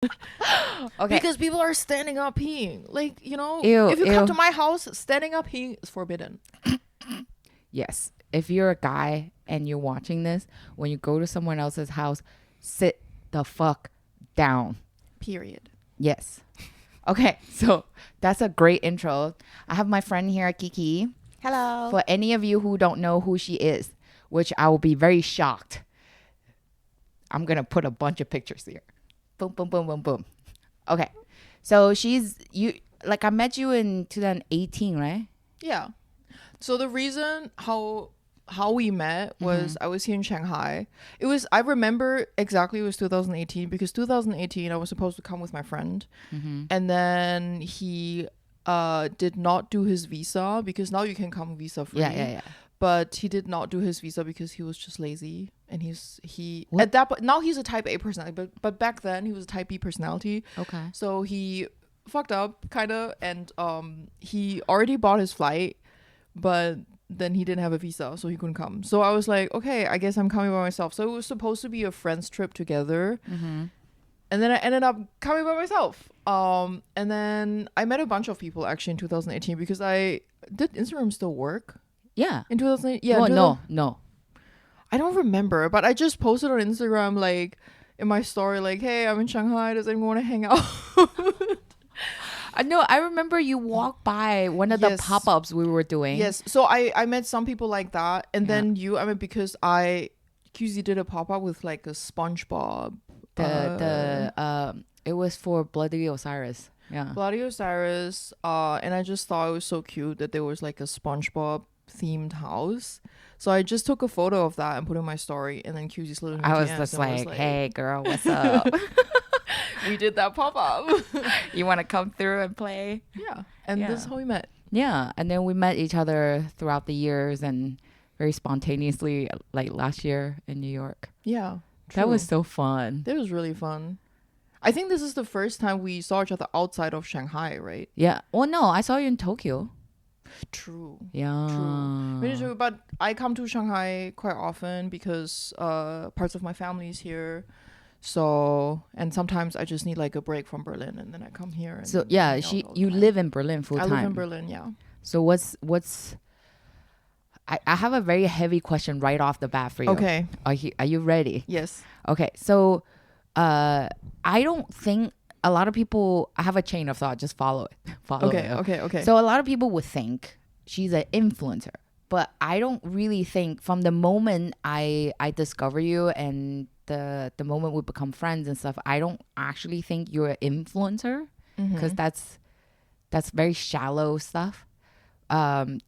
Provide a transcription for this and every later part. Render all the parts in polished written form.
Okay. Because people are standing up peeing. Like, Ew, if you come ew. to my house, standing up peeing is forbidden. Yes. If you're a guy and you're watching this, when you go to someone else's house, sit the fuck down. Period. Yes. Okay, so that's a great intro. I have my friend here, Kicki. Hello. For any of you who don't know who she is, which I will be very shocked, I'm going to put a bunch of pictures here. Boom, boom, boom, boom, boom. Okay. So I met you in 2018, right? Yeah. So the reason how we met was I was here in Shanghai. I remember exactly it was 2018 because 2018 I was supposed to come with my friend. And then he did not do his visa because now you can come visa free. Yeah. But he did not do his visa because he was just lazy. And What? at that point, now he's a type A personality, but back then he was a type B personality. Okay. So he fucked up kind of, and he already bought his flight, but then he didn't have a visa, so he couldn't come. So I was like, okay, I guess I'm coming by myself. So it was supposed to be a friend's trip together. And then I ended up coming by myself. And then I met a bunch of people actually in 2018 because did Instagram still work Yeah. in 2018? Yeah. Well, no. I don't remember, but I just posted on Instagram, like, in my story, like, hey, I'm in Shanghai. Does anyone want to hang out? No, I remember you walked by one of the Yes. pop-ups we were doing. Yes. So I met some people like that. And Yeah. then because QZ did a pop-up with, like, a SpongeBob. It was for Bloody Osiris. Yeah. Bloody Osiris. And I just thought it was so cute that there was, like, a SpongeBob themed house. So I just took a photo of that and put it in my story, and then QZ slid in my I was DMs just and like, hey girl, what's up? we did that pop-up. You want to come through and play? Yeah. And Yeah. this is how we met. Yeah. And then we met each other throughout the years and very spontaneously, like last year in New York. Yeah. That was true. so fun. That was really fun. I think this is the first time we saw each other outside of Shanghai, right? Yeah. Well, no, I saw you in Tokyo. True. Yeah. Really true. But I come to Shanghai quite often because parts of my family is here. So, and sometimes I just need like a break from Berlin, and then I come here. And So yeah, hang out all the you time. live in Berlin full I time. live in Berlin, yeah. So what's I have a very heavy question right off the bat for you. Okay. Are you ready? Yes. Okay. So I don't think a lot of people, I have a chain of thought, just follow it. Okay. So a lot of people would think she's an influencer, but I don't really think from the moment I discover you and the moment we become friends and stuff, I don't actually think you're an influencer because that's very shallow stuff.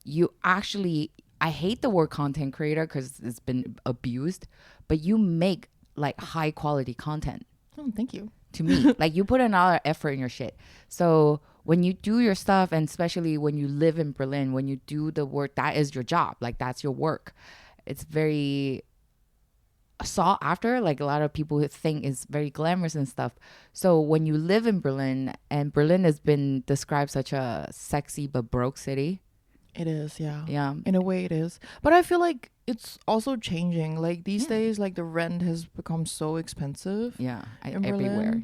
You actually, I hate the word content creator because it's been abused, but you make like high quality content. Oh, thank you. To me, like you put another effort in your shit. So when you do your stuff, and especially when you live in Berlin, when you do the work, that is your job. Like that's your work. It's very sought after. Like a lot of people think is very glamorous and stuff. So when you live in Berlin, and Berlin has been described such a sexy but broke city. It is, yeah. Yeah. In a way it is. But I feel like it's also changing. Like these days, like the rent has become so expensive. Yeah. In Everywhere.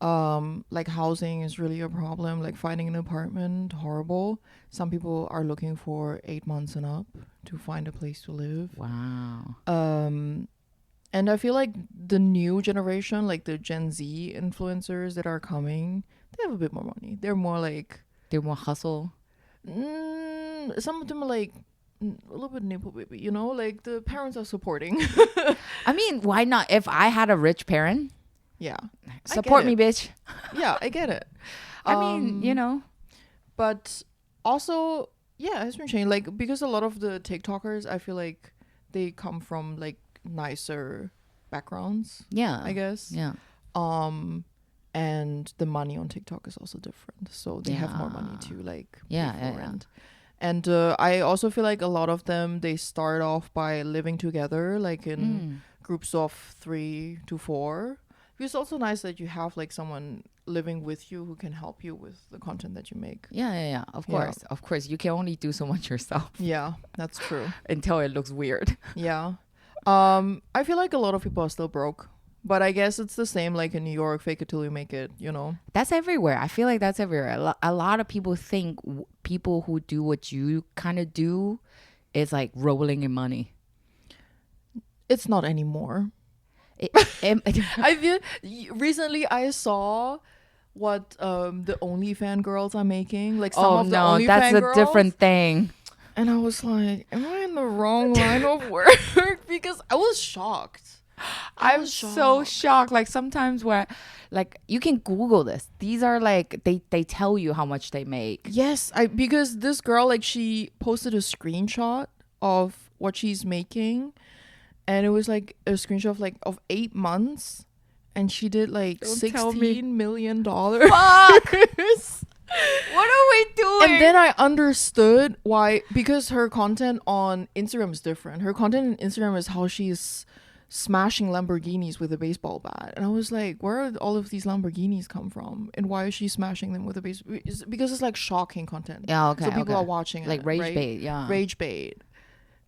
Berlin. Like housing is really a problem. Like finding an apartment, horrible. Some people are looking for 8 months and up to find a place to live. Wow. And I feel like the new generation, like the Gen Z influencers that are coming, they have a bit more money. They're more like... They're more hustle. Some of them are like a little bit nipple baby, you know, like the parents are supporting. I mean, why not? If I had a rich parent, Yeah, support me, it. bitch. Yeah, I get it. I mean, you know. But also, yeah, it's been changing. Like because a lot of the TikTokers, I feel like they come from like nicer backgrounds. Yeah. I guess. Yeah. And the money on TikTok is also different, so they have more money to like pay for rent. And I also feel like a lot of them, they start off by living together, like in groups of 3 to 4. It's also nice that you have like someone living with you who can help you with the content that you make. Yeah. Of course. You can only do so much yourself. Yeah, that's true. Until it looks weird. Yeah. I feel like a lot of people are still broke But I guess it's the same like in New York, fake it till you make it, you know? That's everywhere. I feel like that's everywhere. A lot of people think people who do what you kind of do is like rolling in money. It's not anymore. I feel recently I saw what the OnlyFans girls are making. Like some of the OnlyFans that's a girls. different thing. And I was like, am I in the wrong line of work? Because I was shocked. I'm so shocked. Like sometimes where like you can Google this. These are like they tell you how much they make. Yes, because this girl, like, she posted a screenshot of what she's making, and it was like a screenshot of like of 8 months, and she did like $16 million. Fuck. What are we doing? And then I understood why, because her content on Instagram is different. Her content on Instagram is how she's smashing Lamborghinis with a baseball bat, and I was like, where are all of these Lamborghinis come from, and why is she smashing them with a baseball? Because it's like shocking content. Yeah, okay. So people are watching like it, rage right? bait, yeah. Rage bait.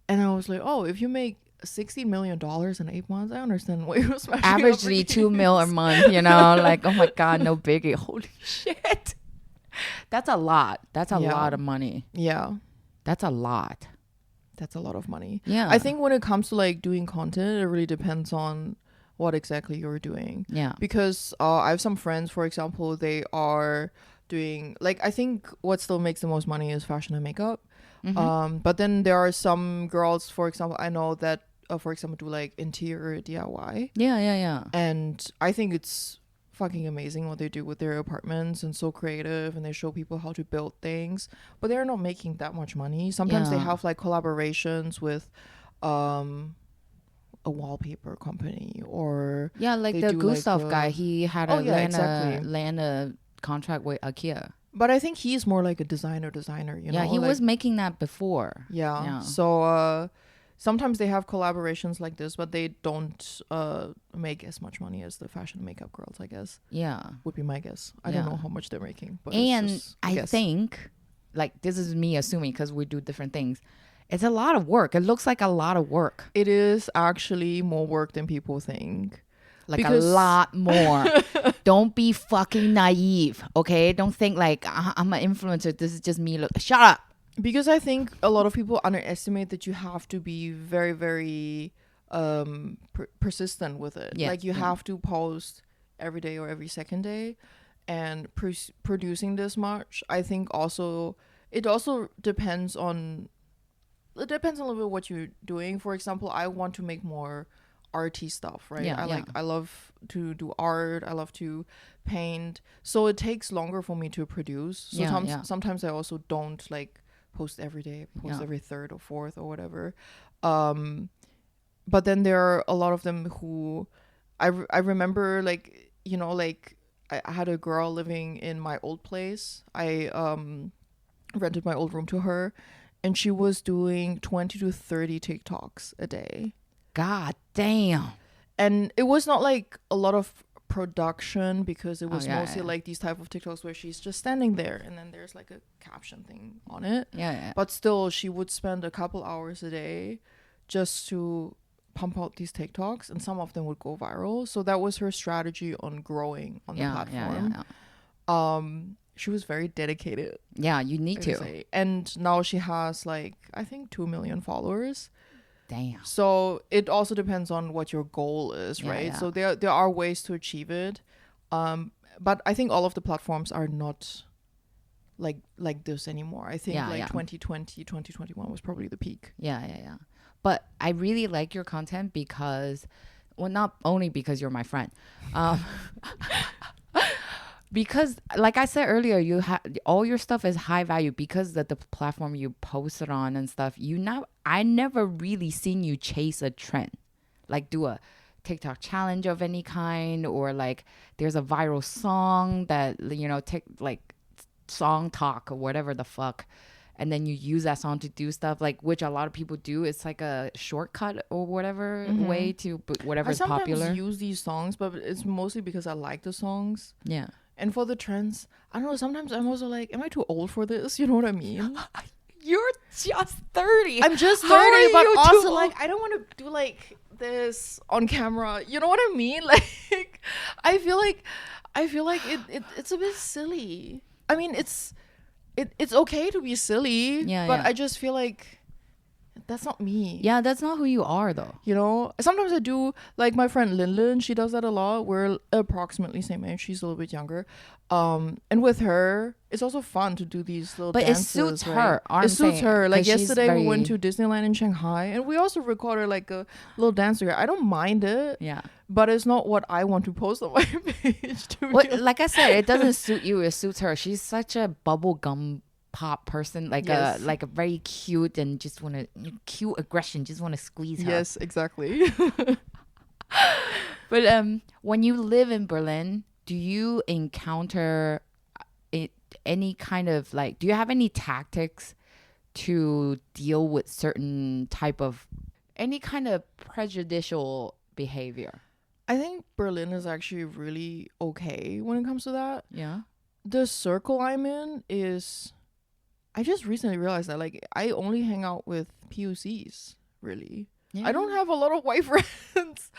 And I was like, oh, if you make $60 million in 8 months, I understand why you're smashing. Averagely $2 million a month, you know, like, oh my god, no biggie. Holy shit, that's a lot. That's a lot of money. Yeah, that's a lot. That's a lot of money. Yeah. I think when it comes to like doing content, it really depends on what exactly you're doing. Yeah. Because I have some friends, for example, they are doing like, I think what still makes the most money is fashion and makeup. Mm-hmm. But then there are some girls, for example, I know that, for example, do like interior DIY. Yeah. And I think it's fucking amazing what they do with their apartments, and so creative, and they show people how to build things, but they're not making that much money. Sometimes they have like collaborations with a wallpaper company, or like the Gustav like guy, he had a land a contract with IKEA. But I think he's more like a designer, you know? Yeah, he like, was making that before. Yeah. So sometimes they have collaborations like this, but they don't make as much money as the fashion and makeup girls, I guess. Yeah. Would be my guess. I don't know how much they're making. But and I think, like, this is me assuming because we do different things. It's a lot of work. It looks like a lot of work. It is actually more work than people think. Like a lot more. Don't be fucking naive, okay? Don't think like, I'm an influencer. This is just me. Shut up. Because I think a lot of people underestimate that you have to be very, very persistent with it. Yeah, like you have to post every day or every second day, and producing this much. I think also it also depends on a little bit what you're doing. For example, I want to make more arty stuff, right? I love to do art. I love to paint. So it takes longer for me to produce. So sometimes I also don't like post every day, post every third or fourth or whatever. But then there are a lot of them who I remember, like, you know, like I had a girl living in my old place. I rented my old room to her, and she was doing 20 to 30 TikToks a day. God damn. And it was not like a lot of production, because it was mostly like these type of TikToks where she's just standing there and then there's like a caption thing on it. But still, she would spend a couple hours a day just to pump out these TikToks, and some of them would go viral. So that was her strategy on growing on the platform. She was very dedicated. Yeah, you need to say. And now she has like, I think 2 million followers. Damn. So it also depends on what your goal is, right? So there are ways to achieve it, but I think all of the platforms are not like this anymore. I think 2020, 2021 was probably the peak. But I really like your content because, well, not only because you're my friend, because like I said earlier, you have all your stuff is high value because of the platform you post it on and stuff. I never really seen you chase a trend, like do a TikTok challenge of any kind, or like there's a viral song that, you know, like song talk or whatever the fuck, and then you use that song to do stuff, like, which a lot of people do. It's like a shortcut or whatever way to whatever is popular. I sometimes use these songs, but it's mostly because I like the songs. Yeah. And for the trends, I don't know, sometimes I'm also like, am I too old for this? You know what I mean? You're just 30. I'm just 30, but also like, I don't want to do like this on camera. You know what I mean? Like, I feel like it's a bit silly. I mean, it's okay to be silly, Yeah, but yeah. I just feel like that's not me. Yeah, that's not who you are, though. You know, sometimes I do, like my friend Lin, she does that a lot. We're approximately same age. She's a little bit younger. And with her, it's also fun to do these little But dances. it suits right? her. It suits her. Like yesterday, we went to. to Disneyland in Shanghai, and we also recorded like a little dance together. I don't mind it, Yeah. but it's not what I want to post on my page. To Well, be honest. like I said, it doesn't suit you. It suits her. She's such a bubblegum pop person, like Yes. a very cute and just want to cute aggression. Just want to squeeze her. Yes, exactly. But when you live in Berlin, do you encounter any kind of like? Do you have any tactics to deal with certain type of any kind of prejudicial behavior? I think Berlin is actually really okay when it comes to that. Yeah. The circle I'm in is, I just recently realized that like I only hang out with POCs, really. I don't have a lot of white friends.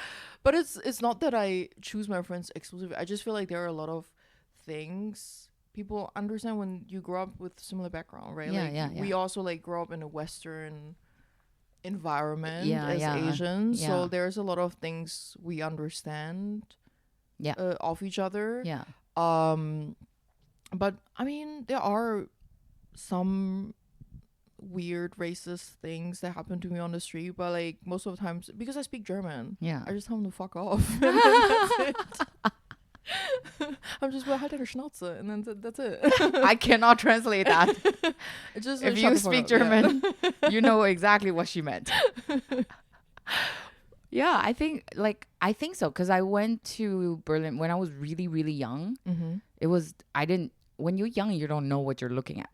But it's not that I choose my friends exclusively. I just feel like there are a lot of things people understand when you grow up with similar background, right? Yeah, like yeah. we also like grow up in a Western environment as Yeah. Asians. So Yeah. there's a lot of things we understand Yeah. of each other. Yeah. But I mean, there are some weird racist things that happen to me on the street, but like most of the times, because I speak German, Yeah. I just tell them to fuck off. And that's it. I'm just well, halt deine Schnauze, and then that's it. I cannot translate that. It's just If shut you the fuck speak up, yeah. German, you know exactly what she meant. Yeah, I think so, because I went to Berlin when I was really, really young. Mm-hmm. It was when you're young, you don't know what you're looking at.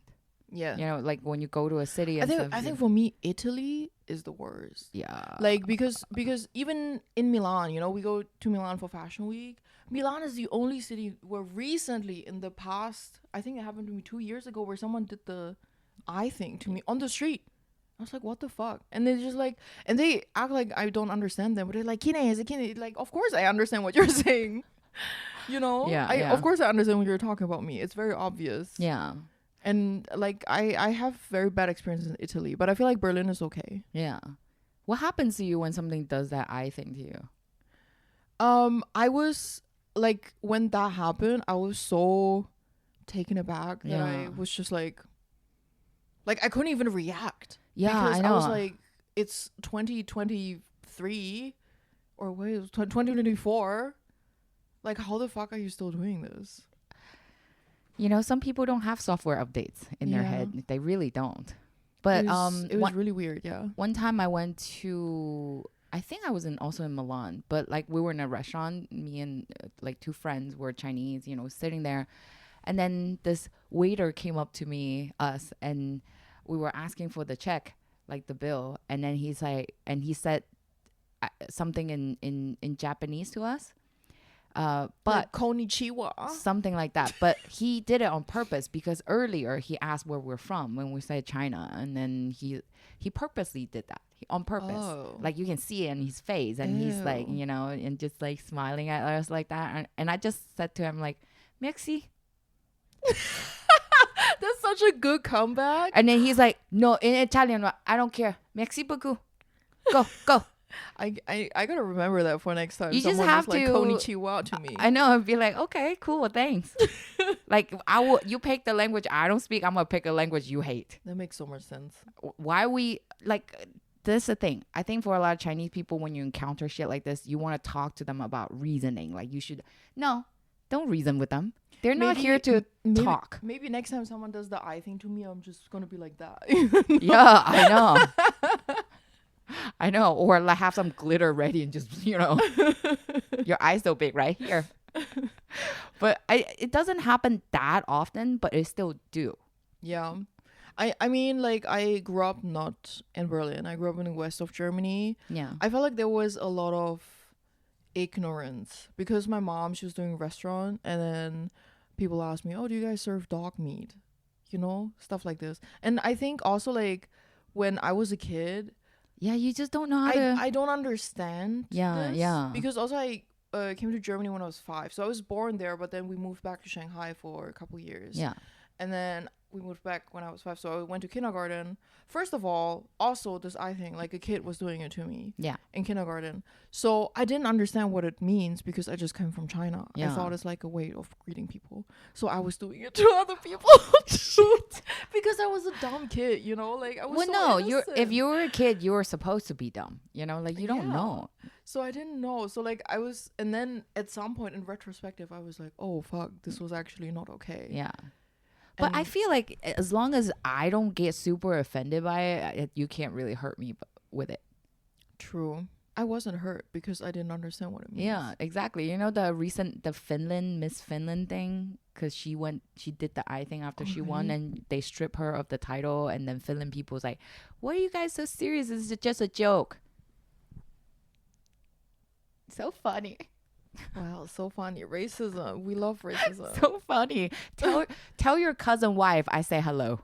Yeah. You know, like when you go to a city and I think for me, Italy is the worst. yeah. Like because even in Milan, you know, we go to Milan for Fashion Week. Milan is the only city where recently in the past, I think it happened to me 2 years ago, where someone did the eye thing to me on the street. I was like, what the fuck? And they just like, and they act like I don't understand them, but they're like, Kine is a Kine. Like, of course I understand what you're saying. You know? Yeah. Of course I understand when you're talking about me. It's very obvious. Yeah. And like, I have very bad experiences in Italy, but I feel like Berlin is okay. Yeah. What happens to you when something does that eye thing to you? I was like, when that happened, I was so taken aback that I Yeah. was just like I couldn't even react. Yeah, because I know. was like, it's 2023 or wait, it was 2024. Like, how the fuck are you still doing this? You know, some people don't have software updates in their Yeah. head. They really don't. But it was really weird. Yeah. one time I went to, I think I was also in Milan, but like we were in a restaurant, me and like two friends were Chinese, you know, sitting there. And then this waiter came up to us, and we were asking for the check, like the bill. And then he's like, and he said something in Japanese to us. But like, konnichiwa. something like that. But he did it on purpose, because earlier he asked where we're from when we said China, and then he purposely did that on purpose. Oh. Like you can see it in his face, and he's like, Ew. you know, and just like smiling at us like that. And I just said to him like, "Merci." That's such a good comeback. And then he's like, "No, in Italian, I don't care. Merci beaucoup. Go." I gotta remember that for next time. You just someone have is like to- konnichiwa to me. I know, and be like, "Okay, cool, thanks." Like you pick the language I don't speak, I'm gonna pick a language you hate. That makes so much sense. Why we like this is the thing. I think for a lot of Chinese people, when you encounter shit like this, you want to talk to them about reasoning. Like don't reason with them. They're not here to talk. Maybe next time someone does the eye thing to me, I'm just gonna be like that. Yeah, I know. I know. Or like have some glitter ready and just, you know, your eyes so big right here. But it doesn't happen that often, but it still do. Yeah. I mean, like, I grew up not in Berlin. I grew up in the west of Germany. Yeah. I felt like there was a lot of ignorance because my mom, she was doing a restaurant, and then people asked me, oh, do you guys serve dog meat? You know, stuff like this. And I think also, like, when I was a kid, Yeah, you just don't know how to. I don't understand Yeah, this. yeah. Because also I came to Germany when I was 5. So I was born there, but then we moved back to Shanghai for a couple years. Yeah. And then we moved back when I was 5. So I went to kindergarten. First of all, also this eye thing, like a kid was doing it to me Yeah. in kindergarten. So I didn't understand what it means because I just came from China. Yeah. I thought it's like a way of greeting people. So I was doing it to other people too. Because I was a dumb kid, you know? Like I was Well, so no, innocent. if you were a kid, you were supposed to be dumb. You know, like you don't Yeah. know. So I didn't know. So like I was, and then at some point in retrospective, I was like, oh fuck, this was actually not okay. Yeah. But I And- feel like as long as I don't get super offended by it, you can't really hurt me with it. True. I wasn't hurt because I didn't understand what it means. Yeah, exactly. You know the Finland Miss Finland thing, because she did the eye thing after she won, really? and they strip her of the title, and then Finland people was like, "Why are you guys so serious? This is just a joke." So funny. Wow, so funny. Racism. We love racism. So funny. Tell your cousin wife I say hello.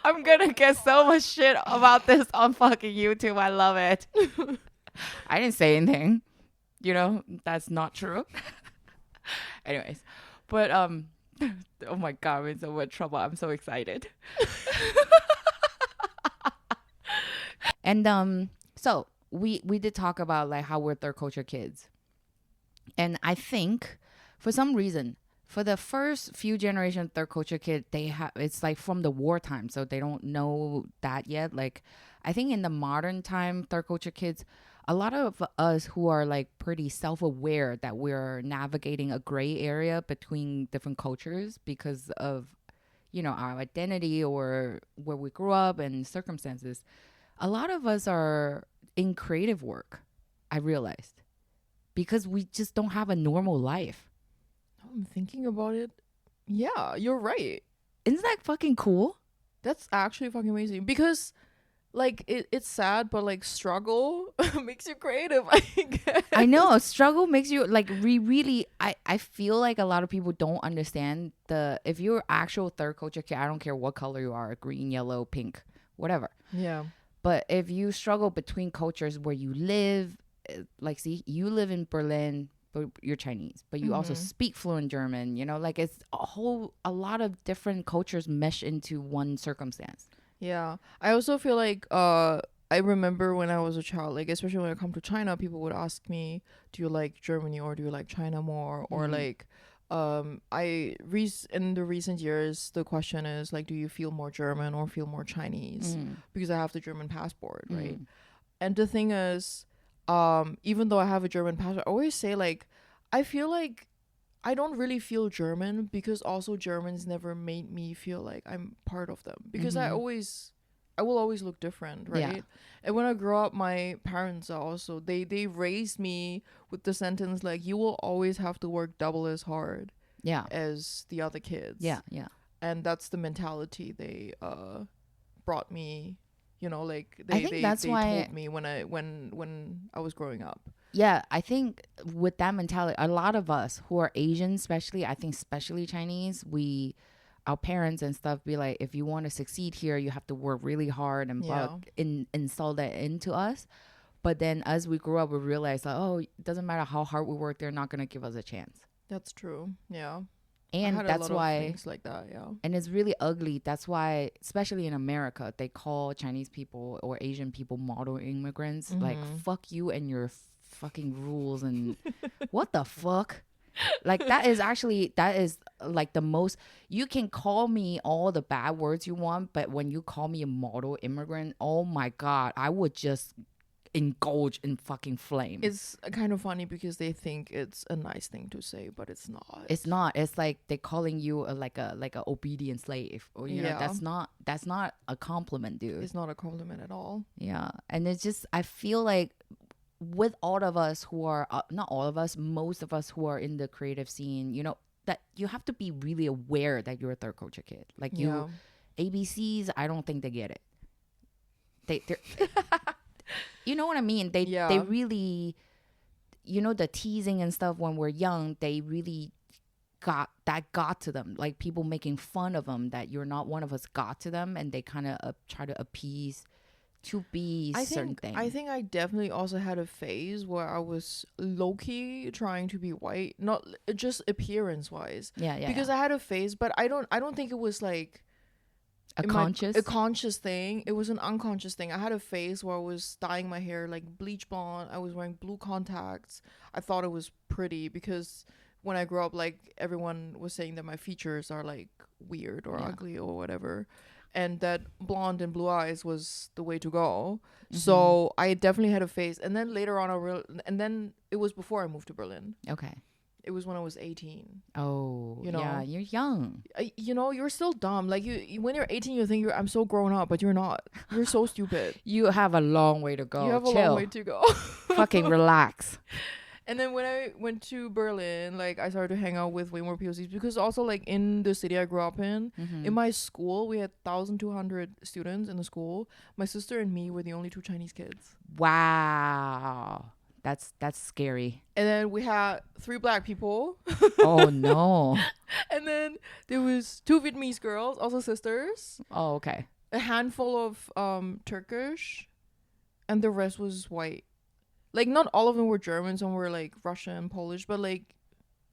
I'm gonna get so much shit about this on fucking YouTube. I love it. I didn't say anything. You know, that's not true. Anyways, but oh my god, I'm in so much trouble. I'm so excited. And so we did talk about like how we're third culture kids. And I think for some reason, for the first few generation third culture kid, it's like from the wartime, so they don't know that yet. Like I think in the modern time third culture kids, a lot of us who are like pretty self-aware that we're navigating a gray area between different cultures because of, you know, our identity or where we grew up and circumstances. A lot of us are in creative work, I realized, because we just don't have a normal life. I'm thinking about it. Yeah, you're right. Isn't that fucking cool? That's actually fucking amazing because like it's sad, but like struggle makes you creative, I guess. I know struggle makes you like really. I feel like a lot of people don't understand if you're actual third culture kid, I don't care what color you are, green, yellow, pink, whatever. Yeah. But if you struggle between cultures where you live, like see, you live in Berlin, but you're Chinese, but you also speak fluent German, you know, like it's a lot of different cultures mesh into one circumstance. Yeah. I also feel like I remember when I was a child, like especially when I come to China, people would ask me, do you like Germany or do you like China more? Or like in the recent years the question is like, do you feel more German or feel more Chinese? Because I have the German passport, right? And the thing is, even though I have a German passport, I always say like I feel like I don't really feel German because also Germans never made me feel like I'm part of them because I will always look different, right? Yeah. And when I grow up, my parents are also they raised me with the sentence like you will always have to work double as hard Yeah. as the other kids. Yeah. Yeah. And that's the mentality they brought me, you know, like I think that's they why told me when I was growing up. Yeah, I think with that mentality, a lot of us who are Asian, especially, I think especially Chinese, our parents and stuff be like, if you want to succeed here, you have to work really hard and install that into us. But then as we grew up, we realized like, oh, it doesn't matter how hard we work, they're not going to give us a chance. That's true. Yeah. And that's why things like that, yeah. And it's really ugly. That's why, especially in America, they call Chinese people or Asian people model immigrants. Like, fuck you and your fucking rules and what the fuck? Like, that is like the most, you can call me all the bad words you want, but when you call me a model immigrant, oh my God, I would just indulge in fucking flames. It's kind of funny because they think it's a nice thing to say, but it's not. It's not. It's like they're calling you like a obedient slave, or you know, that's not a compliment, dude. It's not a compliment at all. Yeah, and it's just I feel like with all of us who are not all of us, most of us who are in the creative scene, you know, that you have to be really aware that you're a third culture kid. Like ABCs, I don't think they get it. They're you know what I mean? They really, you know, the teasing and stuff when we're young, they really got to them, like people making fun of them that you're not one of us got to them, and they kind of try to appease to be certain things. I think I definitely also had a phase where I was low-key trying to be white, not just appearance wise. Yeah. Because I had a phase, but I don't think it was like a conscious thing. It was an unconscious thing. I had a phase where I was dyeing my hair like bleach blonde. I was wearing blue contacts. I thought it was pretty because when I grew up, like everyone was saying that my features are like weird or ugly or whatever, and that blonde and blue eyes was the way to go. So I definitely had a phase, and then later on and then it was before I moved to Berlin. Okay. It was when I was 18. Oh, you know, yeah, you're young. You know, you're still dumb. Like you when you're 18, you think I'm so grown up, but you're not. You're so stupid. You have a long way to go. You have a long way to go. Fucking relax. And then when I went to Berlin, like I started to hang out with way more POCs because also like in the city I grew up in my school, we had 1,200 students in the school. My sister and me were the only 2 Chinese kids. Wow. That's scary. And then we had 3 black people. Oh no. And then there was 2 Vietnamese girls, also sisters. Oh, okay. A handful of Turkish, and the rest was white. Like not all of them were German, some were like Russian, Polish, but like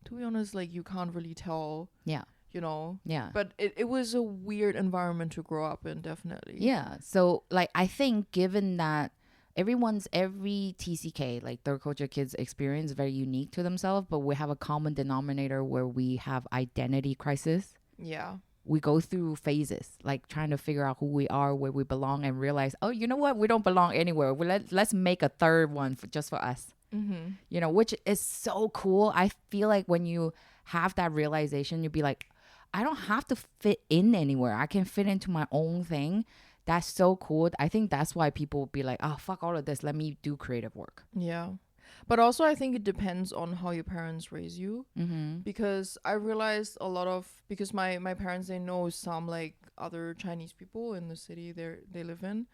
to be honest, like you can't really tell. Yeah. You know? Yeah. But it was a weird environment to grow up in, definitely. Yeah. So like I think given that every TCK, like third culture kids experience very unique to themselves, but we have a common denominator where we have identity crisis. Yeah. We go through phases, like trying to figure out who we are, where we belong, and realize, oh, you know what? We don't belong anywhere. Let's make a third one just for us. You know, which is so cool. I feel like when you have that realization, you'll be like, I don't have to fit in anywhere. I can fit into my own thing. That's so cool. I think that's why people will be like, oh, fuck all of this. Let me do creative work. Yeah. But also I think it depends on how your parents raise you. Because I realized because my parents, they know some like other Chinese people in the city they live in.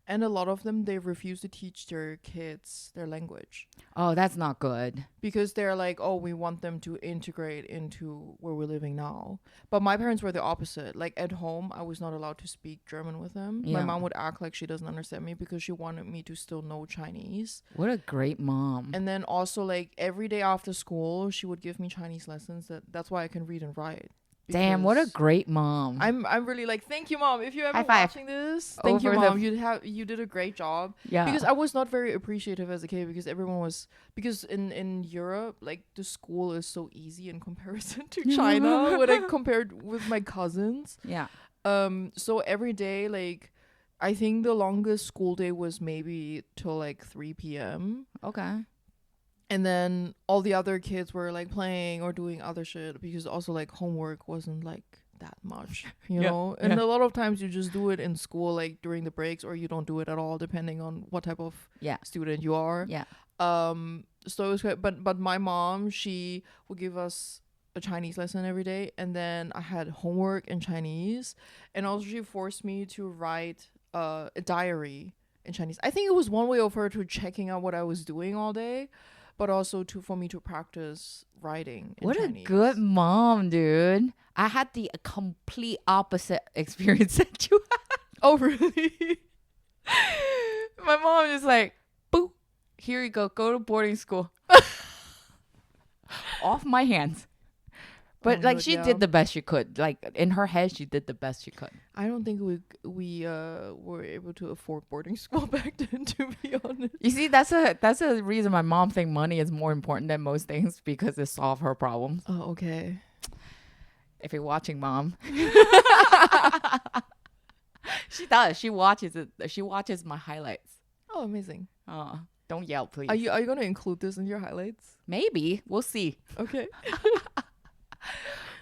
And a lot of them, they refuse to teach their kids their language. Oh, that's not good. Because they're like, oh, we want them to integrate into where we're living now. But my parents were the opposite. Like at home, I was not allowed to speak German with them. Yeah. My mom would act like she doesn't understand me because she wanted me to still know Chinese. What a great mom. And then also like every day after school, she would give me Chinese lessons. That's why I can read and write. Damn, what a great mom. I'm really like, thank you, Mom. If you're ever High five. watching this, thank you, Mom. You did a great job. Yeah. Because I was not very appreciative as a kid because because in Europe, like the school is so easy in comparison to China when I compared with my cousins. Yeah. So every day, like I think the longest school day was maybe till like 3 p.m. Okay. And then all the other kids were like playing or doing other shit because also like homework wasn't like that much, you know? And a lot of times you just do it in school, like during the breaks, or you don't do it at all, depending on what type of student you are. Yeah. So it was great. But my mom, she would give us a Chinese lesson every day. And then I had homework in Chinese. And also she forced me to write a diary in Chinese. I think it was one way of her to checking out what I was doing all day, but also for me to practice writing in Chinese. A good mom, dude. I had the complete opposite experience that you had. Oh, really? My mom is like, boo, here you go to boarding school. Off my hands. But like she did the best she could. Like in her head, she did the best she could. I don't think we were able to afford boarding school back then, to be honest. You see, that's a reason my mom thinks money is more important than most things, because it solves her problems. Oh, okay. If you're watching, Mom. She does. She watches it. She watches my highlights. Oh, amazing. Don't yell, please. Are you gonna include this in your highlights? Maybe. We'll see. Okay.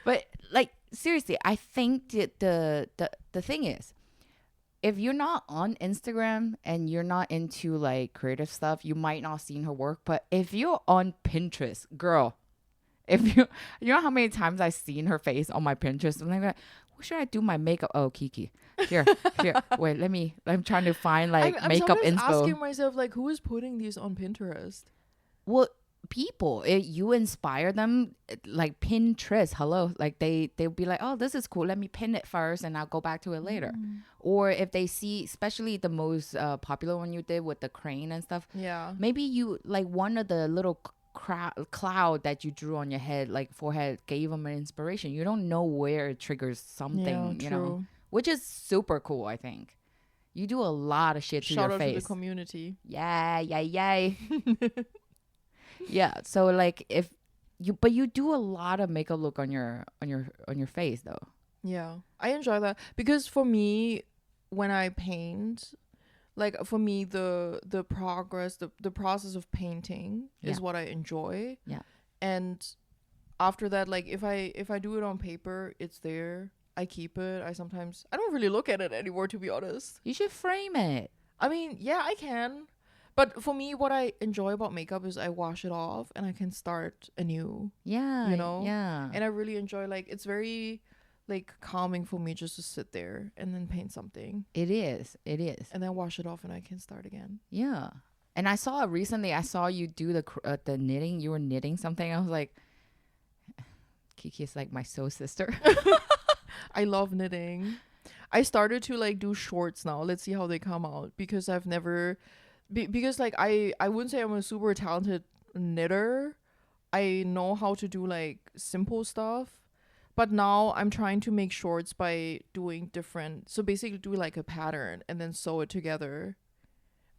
But like seriously, I think that the thing is, if you're not on Instagram and you're not into like creative stuff, you might not seen her work. But if you're on Pinterest, girl, if you know how many times I've seen her face on my Pinterest, I'm like, what should I do my makeup? Oh, Kicki. Here. Wait, I'm trying to find like makeup I'm inspo. asking myself, like, who is putting these on Pinterest? Well, people. You inspire them, like Pinterest. Hello, like they'll be like, oh, this is cool. Let me pin it first, and I'll go back to it later. Or if they see, especially the most popular one you did with the crane and stuff. Yeah. Maybe you like one of the little cloud that you drew on your head, like forehead, gave them an inspiration. You don't know where it triggers something, you know, which is super cool. I think you do a lot of shit to Shout your out face. to the community. Yeah. Yeah. So like if you, but you do a lot of makeup look on your face though. Yeah, I enjoy that because for me, when I paint, like for me the progress, the process of painting is what I enjoy. Yeah. And after that, like if I do it on paper, it's there. I keep it. I don't really look at it anymore, to be honest. You should frame it. I mean, yeah, I can. But for me, what I enjoy about makeup is I wash it off and I can start anew. Yeah. You know? Yeah. And I really enjoy, like, it's very like calming for me just to sit there and then paint something. It is. And then wash it off and I can start again. Yeah. And I saw you do the knitting. You were knitting something. I was like, Kiki is like my soul sister. I love knitting. I started to like do shorts now. Let's see how they come out because I've never because like I wouldn't say I'm a super talented knitter. I know how to do like simple stuff. But now I'm trying to make shorts by doing so basically do like a pattern and then sew it together.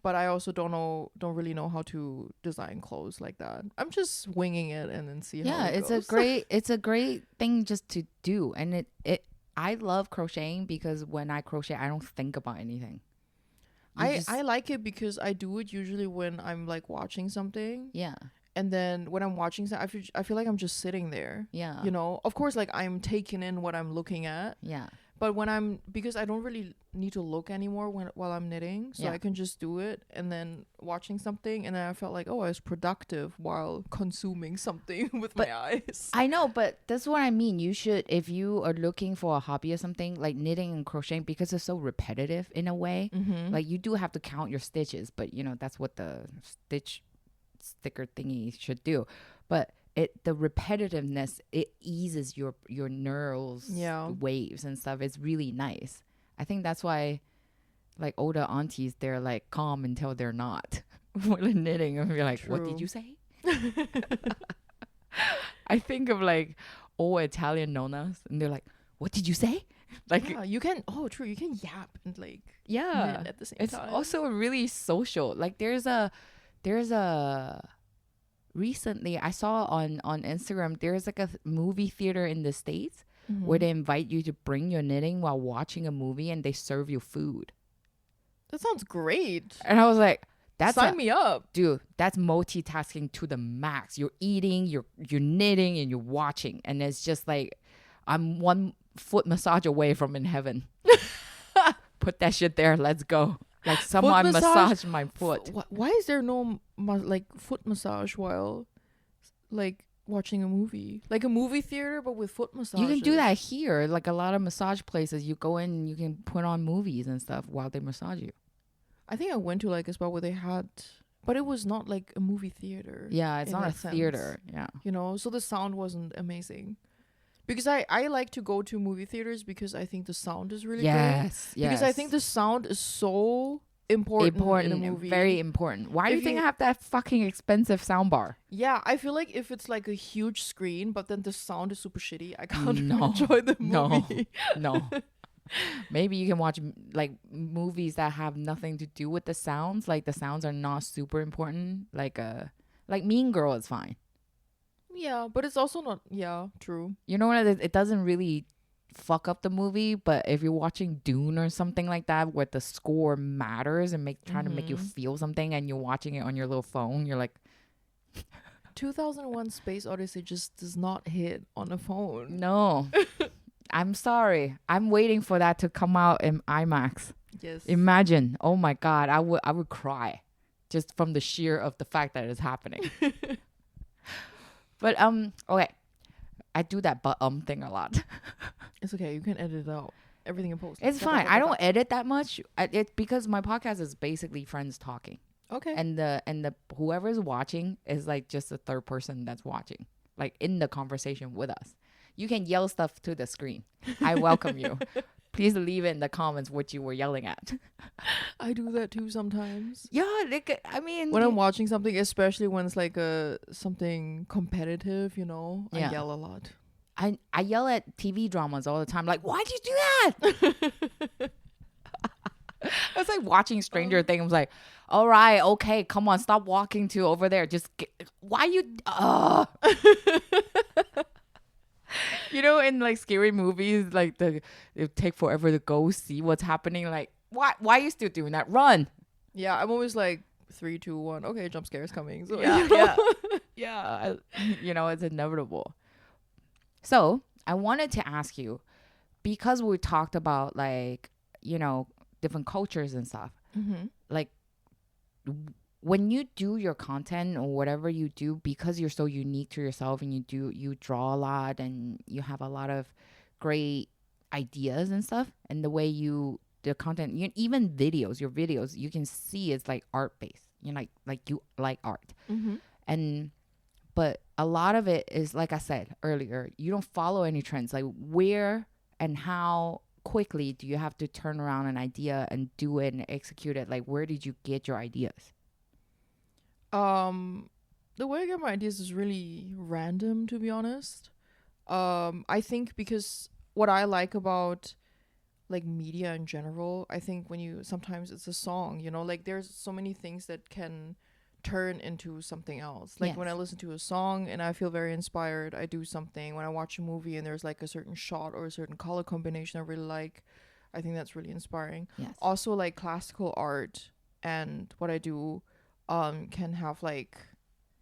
But I also don't really know how to design clothes like that. I'm just winging it and then see how it goes. It's a great thing just to do. And I love crocheting because when I crochet, I don't think about anything. I like it because I do it usually when I'm like watching something. Yeah. And then when I'm watching something, I feel like I'm just sitting there. Yeah. You know, of course, like I'm taking in what I'm looking at. Yeah. But because I don't really need to look anymore while I'm knitting, so I can just do it and then watching something, and then I felt like, oh, I was productive while consuming something with my eyes. I know, but that's what I mean. You should, if you are looking for a hobby or something like knitting and crocheting, because it's so repetitive in a way. Mm-hmm. Like you do have to count your stitches, but you know that's what the stitch sticker thingy should do. But the repetitiveness, it eases your neurals waves and stuff. It's really nice. I think that's why like older aunties, they're like calm until they're not when they're knitting, and you're like, what did you say? I think of like old Italian nonas and they're like, what did you say? Like you can you can yap and like knit at the same time. It's also really social. Like there's a recently I saw on Instagram, there's like a movie theater in the States where they invite you to bring your knitting while watching a movie and they serve you food. That sounds great. And I was like, sign me up. Dude, that's multitasking to the max. You're eating, you're knitting, and you're watching. And it's just like, I'm one foot massage away from in heaven. Put that shit there. Let's go. Like someone massage my foot. Why is there no like foot massage while like watching a movie? Like a movie theater but with foot massage. You can do that here. Like a lot of massage places, you go in and you can put on movies and stuff while they massage you. I think I went to like a spot where they had, but it was not like a movie theater. Yeah, it's not a theater. Yeah. You know, so the sound wasn't amazing. Because I like to go to movie theaters because I think the sound is really great. Yes. Because I think the sound is so important in a movie. Very important. Why do you think I have that fucking expensive soundbar? Yeah, I feel like if it's like a huge screen, but then the sound is super shitty, I can't enjoy the movie. No. Maybe you can watch like movies that have nothing to do with the sounds. Like the sounds are not super important. Like Mean Girl is fine. Yeah, but it's also not. Yeah, true. You know what? It doesn't really fuck up the movie, but if you're watching Dune or something like that, where the score matters and trying to make you feel something, and you're watching it on your little phone, you're like, 2001: Space Odyssey just does not hit on a phone. No, I'm sorry. I'm waiting for that to come out in IMAX. Yes. Imagine. Oh my God, I would cry just from the sheer of the fact that it's happening. But okay, I do that thing a lot. It's okay. You can edit it out. Everything in post. It's fine. I don't edit that much. It's because my podcast is basically friends talking. Okay. and the whoever's watching is like just the third person that's watching, like in the conversation with us. You can yell stuff to the screen. I welcome you. Please leave in the comments what you were yelling at. I do that too sometimes. Yeah, like, I mean, When I'm watching something, especially when it's like something competitive, you know, I Yeah. yell a lot. I yell at TV dramas all the time. Like, why'd you do that? It's like watching Stranger Things. I'm like, all right, okay, come on, stop walking to over there. Just why you? You know, in like scary movies, like it take forever to go see what's happening. Like, why are you still doing that? Run. Yeah, I'm always like 3, 2, 1. Okay, jump scare is coming. So, Yeah, you know. yeah. You know, it's inevitable. So I wanted to ask you, because we talked about like, you know, different cultures and stuff. Mm-hmm. Like, when you do your content or whatever you do, because you're so unique to yourself and you draw a lot and you have a lot of great ideas and stuff, and the way the content, even videos, your videos, you can see it's like art based. You know, like you like art. Mm-hmm. And but a lot of it is, like I said earlier, you don't follow any trends. Like, where and how quickly do you have to turn around an idea and do it and execute it? Like, where did you get your ideas? The way I get my ideas is really random, to be honest. I think because what I like about like media in general, I think when you sometimes it's a song, you know, like there's so many things that can turn into something else. Like when I Yes. listen to a song and I feel very inspired, I do something. When I watch a movie and there's like a certain shot or a certain color combination I really like, I think that's really inspiring. Yes. Also, like classical art and what I do can have like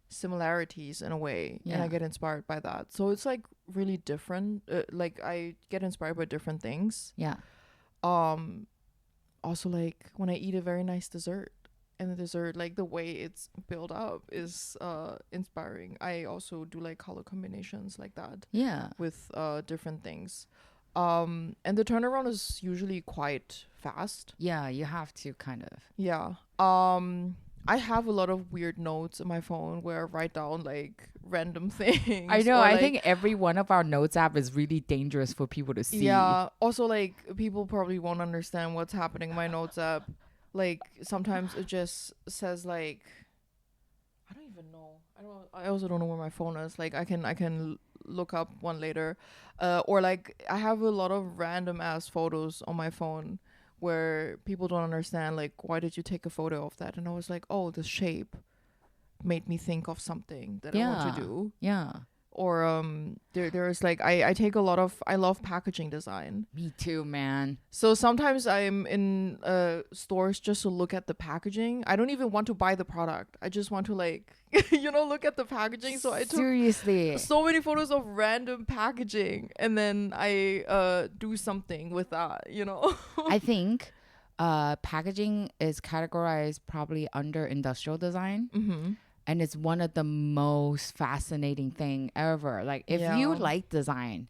similarities in a way, and I Yeah. get inspired by that. So it's like really different. Like I get inspired by different things. Yeah. Um Also, like when I eat a very nice dessert, and the dessert, like the way it's built up is inspiring. I also do like color combinations like that Yeah. with different things. And the turnaround is usually quite fast. Yeah. You have to kind of. Yeah. I have a lot of weird notes in my phone where I write down like random things. I know. or, I like, think every one of our notes app is really dangerous for people to see. yeah. Also, like people probably won't understand what's happening in my notes app. Like sometimes it just says like I don't even know. I also don't know where my phone is. Like I can look up one later. Or like I have a lot of random ass photos on my phone where people don't understand like why did you take a photo of that? And I was like, "Oh, the shape made me think of something that I want Yeah. to do." Yeah. Or there's like I take a lot of I love packaging design. Me too, man. So sometimes I'm in stores just to look at the packaging. I don't even want to buy the product. I just want to like look at the packaging. So I took Seriously. so many photos of random packaging, and then I do something with that. I think packaging is categorized probably under industrial design. Mm-hmm. And it's one of the most fascinating thing ever. Like, if you Yeah. like design,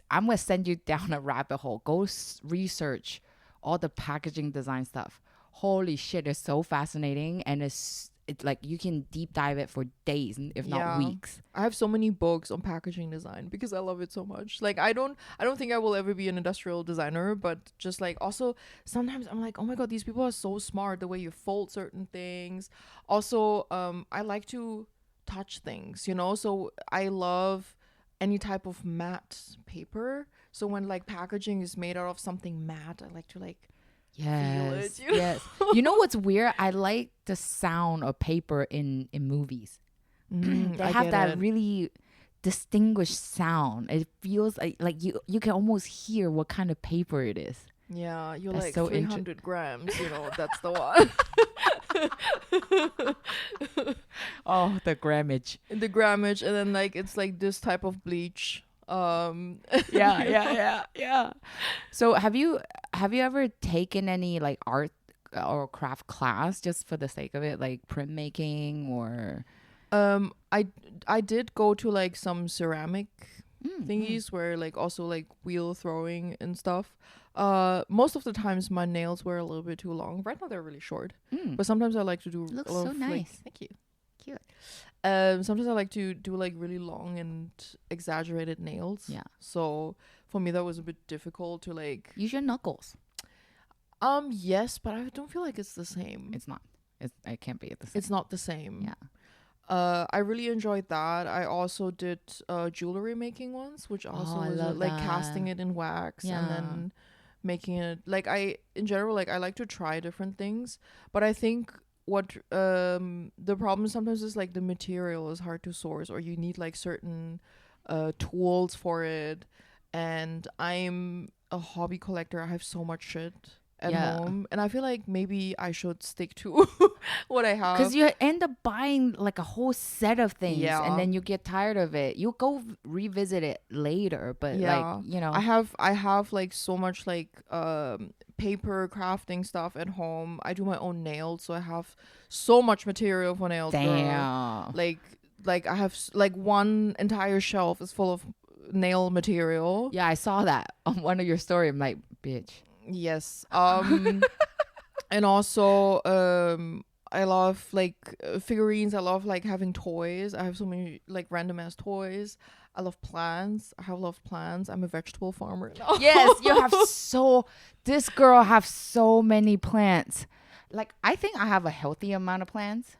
I'm gonna send you down a rabbit hole. Go research all the packaging design stuff. Holy shit, it's so fascinating, and it's like you can deep dive it for days, if not Yeah. weeks. I have so many books on packaging design because I love it so much. Like I don't think I will ever be an industrial designer, but just like also sometimes I'm like, oh my god, these people are so smart the way you fold certain things. Also, I like to touch things, so I love any type of matte paper. So when like packaging is made out of something matte, I like to like Yes, feel it, yes. You know what's weird? I like the sound of paper in movies. They I have get that it. really distinguished sound. It feels like you can almost hear what kind of paper it is. Yeah, you're That's like so 300 grams, that's the one. Oh, the grammage. The grammage, and then like it's like this type of bleach. Yeah. So have you ever taken any like art or craft class just for the sake of it, like printmaking or I did go to like some ceramic Mm, thingies where like also like wheel throwing and stuff. most of the times my nails were a little bit too long. Right now they're really short, but sometimes I like to do Looks a lot so of nice. like, thank you. Cute. Sometimes I like to do like really long and exaggerated nails. Yeah. So for me that was a bit difficult to like. Use your knuckles. Yes, but I don't feel like it's the same. It's not. It can't be the same. It's not the same. Yeah. I really enjoyed that. I also did jewelry making once, which also I was love like that. casting it in wax Yeah. and then making it like in general like I like to try different things, but I think what the problem sometimes is like the material is hard to source, or you need like certain tools for it. And I'm a hobby collector. I have so much shit at home, and I feel like maybe I should stick to what I have, because you end up buying like a whole set of things, Yeah. and then you get tired of it. You go revisit it later, but like, you know, I have like so much like paper crafting stuff at home. I do my own nails, so I have so much material for nails. Girl. damn. Like I have like one entire shelf is full of nail material. Yeah, I saw that on one of your story. I'm like, bitch. Yes. And also I love like figurines. I love like having toys. I have so many like random ass toys. I love plants. I have a lot of plants. I'm a vegetable farmer now. Yes, you have this girl have so many plants. Like, I think I have a healthy amount of plants,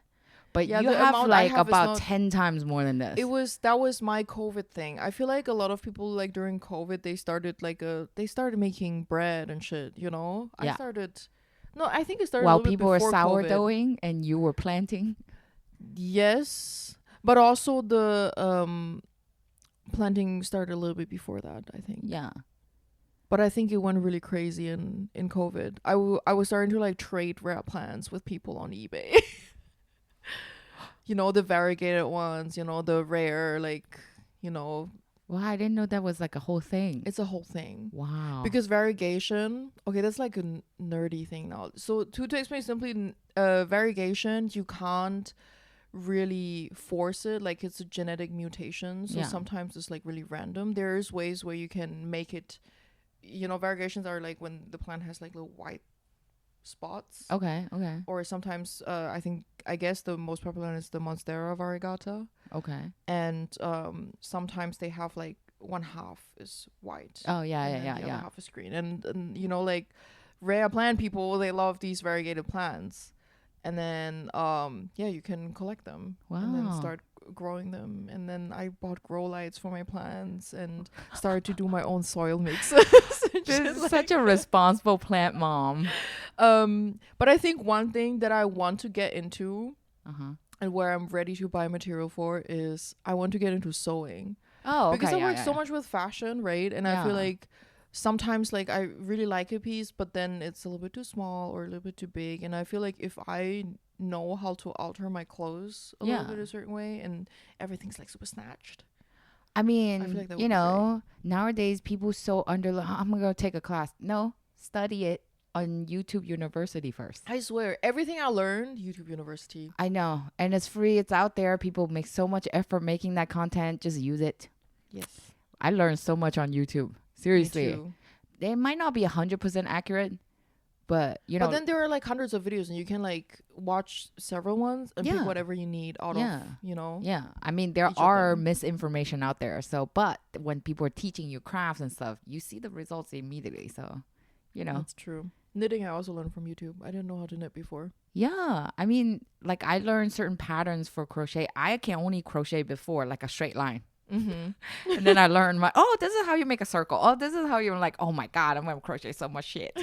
but Yeah, you the have amount I like have is about not- 10 times more than this. That was my COVID thing. I feel like a lot of people like during COVID they started making bread and shit, you know? Yeah. I think it started While a little bit people were before COVID. sourdoughing and you were planting. Yes. But also the planting started a little bit before that, I think. Yeah. But I think it went really crazy in COVID. I was starting to like trade rare plants with people on eBay. You know, the variegated ones, you know, the rare, like, you know. Well, I didn't know that was like a whole thing. It's a whole thing. Wow. Because variegation, okay, that's like a nerdy thing now. So to explain simply, variegation, you can't really force it. Like, it's a genetic mutation. So sometimes it's like really random. There's ways where you can make it, you know, variegations are like when the plant has like little white spots. Okay. Or sometimes I guess the most popular one is the Monstera variegata. Okay. And sometimes they have like one half is white. Oh, yeah. The other half is green. And you know, like rare plant people, they love these variegated plants. And then you can collect them. Wow. And then start growing them. And then I bought grow lights for my plants and started to do my own soil mixes. This is such a responsible plant mom. But I think one thing that I want to get into and where I'm ready to buy material for is I want to get into sewing. Oh, okay. Because I work so much with fashion, right? And I feel like sometimes like I really like a piece, but then it's a little bit too small or a little bit too big. And I feel like if I know how to alter my clothes a little bit a certain way and everything's like super snatched. I mean, feel like that would you be know, nowadays people so I'm going to go take a class. No, study it on YouTube University first. I swear, everything I learned, YouTube University. I know. And it's free. It's out there. People make so much effort making that content. Just use it. Yes. I learned so much on YouTube. Seriously. Me too. They might not be 100% accurate, but you know. But then there are like hundreds of videos and you can like watch several ones and pick whatever you need out of, you know. Yeah. I mean, there are misinformation out there. So, but when people are teaching you crafts and stuff, you see the results immediately. So, you know. That's true. Knitting I also learned from YouTube. I didn't know how to knit before. Yeah. I mean, like I learned certain patterns for crochet. I can only crochet before like a straight line. Mm-hmm. And then I learned this is how you make a circle. Oh, this is how you're like, oh my God, I'm going to crochet so much shit.